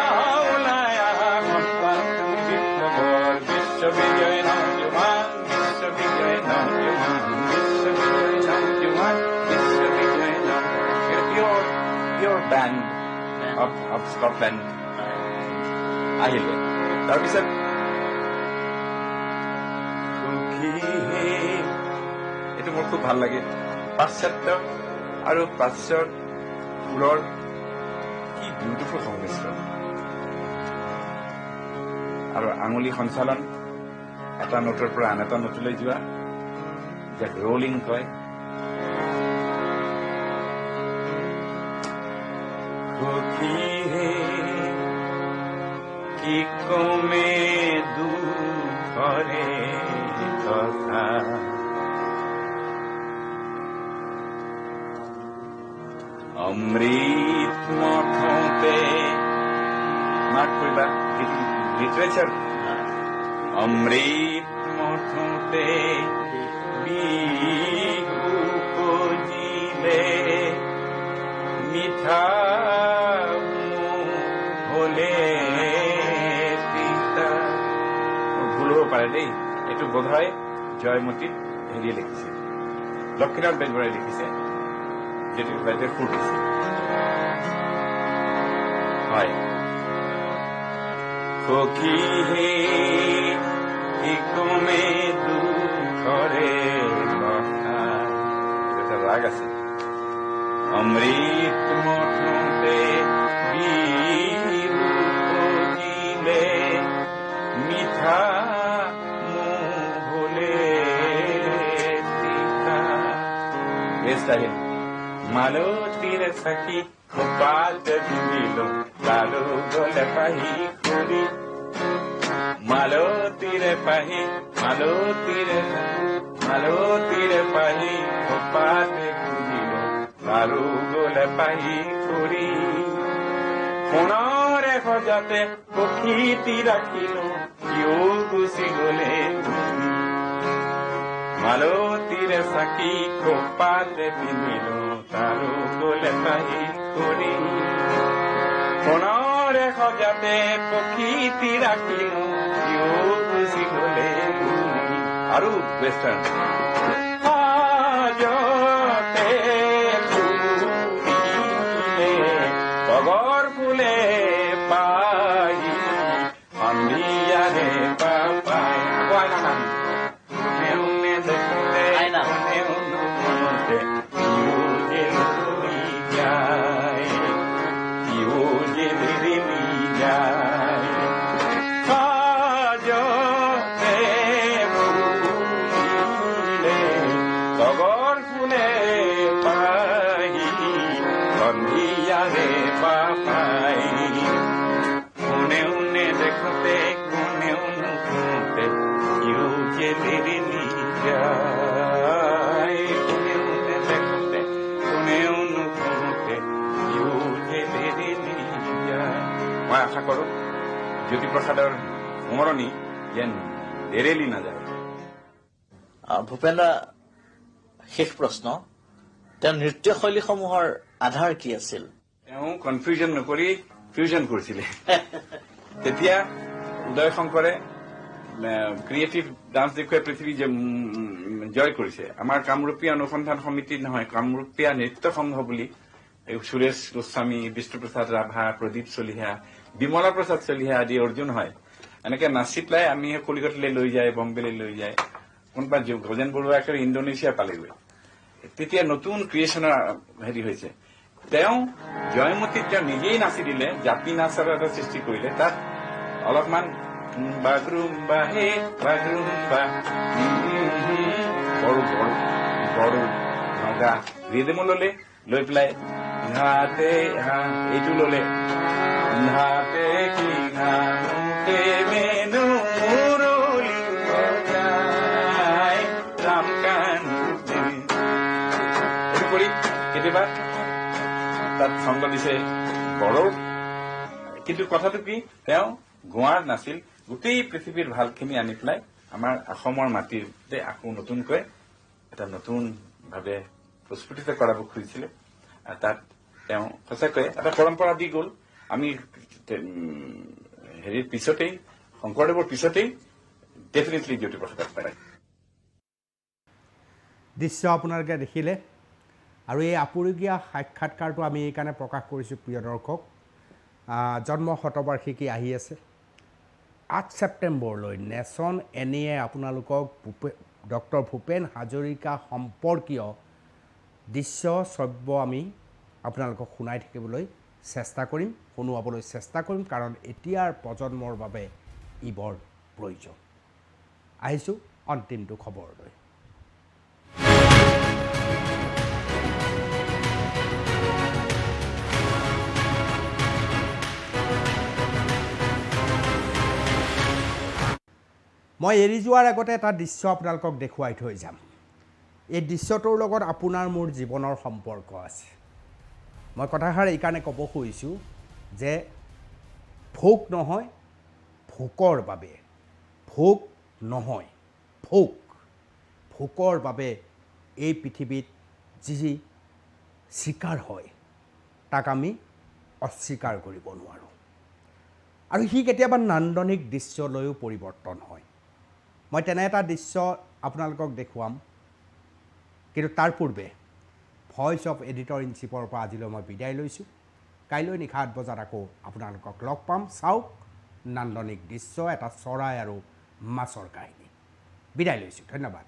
আহা সন্তান তুমি বিপ্লৱৰ, বিশ্ববিজয় নৌজৱান, বিশ্ববিজয় নৌজৱান, বিশ্ববিজয় নৌজৱান, বিশ্ববিজয় নৌজৱান। পিয়ৰ বেণ্ড অফ স্কটলেণ্ড আহিলে। তাৰপিছত এইটো মোৰ খুব ভাল লাগে। পাশ্চাত্য আৰু প্ৰাচ্যৰ সুৰৰ কি বিউটিফুল সংমিশ্ৰণ, আৰু আঙুলি সঞ্চালন এটা নোটৰ পৰা আন এটা নোটলৈ যোৱা, যাক ৰোলিং কয়। কি কমে দুখৰে কথা, অমৃত মথতে মাক কৰিবা লিটাৰেচাৰ, অমৃত মথতে বিহু কজিলে মিঠা হলে ভুল হব পাৰে দেই। এইটো বোধ হয় জয়মতীত হেৰিয়ে লিখিছে, লক্ষ্মীনাথ বেজবৰাই লিখিছে, যিটো বাইদেউ সুৰ দিছে। হয়, সখী হে কি কমে দুখৰে কথা, এটা ৰাগ আছে। অমৃত মথতে বিহু কজিলে মিঠা মুহলে তিতা। বেষ্ট আহিল। মালতীৰ সখী কপাল দিল লালু গলে পাহি খুলি, মালতীৰ পাহি মালতীৰ পাহি কপাল দিল লালু গলে পাহি খুলি, সোণৰে সজাতে প্ৰকৃতি ৰাখিলো কিয় গুচি গলে মালতীৰে চাকি কপালে পিন্ধিলো তাৰো গলে তাই কৰি সোণৰে সজাতে প্ৰকৃতি ৰাখিলো কিয় গুচি গলে আৰু ৱেষ্টাৰ্ণ সাজতে তগৰ ফুলে পাই সন্ধিয়াৰে পাপাই তগৰ ফুলে পাই সন্ধিয়াৰে পাপাই কোনে উনে দেখোতে কোনে নুশুতে ইও যে লিৰিলি যায় কোনে উনে দেখোতে কোনে নুশুতে ইও যে লিৰিলি যায় মই আশা কৰোঁ জ্যোতিপ্ৰসাদৰ সোঁৱৰণি যেন এৰেলি নাযায় ভূপেন দা শেষ প্ৰশ্ন তেওঁৰ নৃত্যশৈলীসমূহৰ আধাৰ কি আছিল তেওঁ কনফিউজন নকৰি ফিউজন কৰিছিলে তেতিয়া উদয় শংকৰে ক্ৰিয়েটিভ ডান্স দেখুৱাই পৃথিৱী জয় কৰিছে আমাৰ কামৰূপীয়া অনুসন্ধান সমিতি নহয় কামৰূপীয়া নৃত্য সংঘ বুলি সুৰেশ গোস্বামী বিষ্ণুপ্ৰসাদ ৰাভা প্ৰদীপ চলিহা বিমলা প্ৰসাদ চলিহা আদি অৰ্জুন হয় এনেকে নাচি পেলাই আমি কলিকতালৈ লৈ যায় বম্বেলৈ লৈ যায় কোনোবা গজেন বৰুৱাকে ইণ্ডোনেছিয়া পালেগৈ তেতিয়া নতুন ক্ৰিয়েশ্যনৰ হেৰি হৈছে তেওঁ জয়মতীত তেওঁ নিজেই নাচি দিলে জাপি নাচৰ এটা সৃষ্টি কৰিলে তাত অলপমান বাগৰুম্বা হে বাগৰুম্বা বড়ো বড়ো নগা ৰিদমো ললে লৈ পেলাই ঘাটে এইটো ললে ঘাটে কি ঘাটে মেনু মুৰলি বজাই ৰামকান এইটো কৰি কেতিয়াবা তাত সংগ দিছে বড়োৰ কিন্তু কথাটো কি তেওঁ গোৱাৰ নাছিল গোটেই পৃথিৱীৰ ভালখিনি আনি পেলাই আমাৰ অসমৰ মাটিতে আকৌ নতুনকৈ এটা নতুনভাৱে প্ৰস্ফুটিত কৰাব খুজিছিলে আৰু তাত তেওঁ সঁচাকৈ এটা পৰম্পৰা দি গ'ল আমি হেৰিৰ পিছতেই শংকৰদেৱৰ পিছতেই ডেফিনেটলি জ্যোতিপ্ৰসাদক পায় দৃশ্য আপোনালোকে দেখিলে আৰু এই আপুৰুগীয়া সাক্ষাৎকাৰটো আমি এইকাৰণে প্ৰকাশ কৰিছোঁ প্ৰিয় দৰ্শক জন্ম শতবাৰ্ষিকী আহি আছে 8 ছেপ্টেম্বৰলৈ নেশ্যন এনিয়ে আপোনালোকক ডক্টৰ ভূপেন হাজৰিকা সম্পৰ্কীয় দৃশ্য শ্ৰব্য আমি আপোনালোকক শুনাই থাকিবলৈ চেষ্টা কৰিম শুনোৱাবলৈ চেষ্টা কৰিম কাৰণ এতিয়াৰ প্ৰজন্মৰ বাবে ই বৰ প্ৰয়োজন আহিছোঁ অন্তিমটো খবৰলৈ মই এৰি যোৱাৰ আগতে এটা দৃশ্য আপোনালোকক দেখুৱাই থৈ যাম এই দৃশ্যটোৰ লগত আপোনাৰ মোৰ জীৱনৰ সম্পৰ্ক আছে মই কথাষাৰ এইকাৰণে ক'ব খুজিছোঁ যে ভোক নহয় ভোকৰ বাবে ভোক নহয় ভোকৰ বাবে এই পৃথিৱীত যি স্বীকাৰ হয় তাক আমি অস্বীকাৰ কৰিব নোৱাৰোঁ আৰু সি কেতিয়াবা নান্দনিক দৃশ্যলৈও পৰিৱৰ্তন হয় মই তেনে এটা দৃশ্য আপোনালোকক দেখুৱাম কিন্তু তাৰ পূৰ্বে ভইচ অফ এডিটৰ ইন চিফৰ পৰা আজিলৈ মই বিদায় লৈছোঁ কাইলৈ নিশা 8 বজাত আকৌ আপোনালোকক লগ পাম চাওক নান্দনিক দৃশ্য এটা চৰাই আৰু মাছৰ কাহিনী বিদায় লৈছোঁ ধন্যবাদ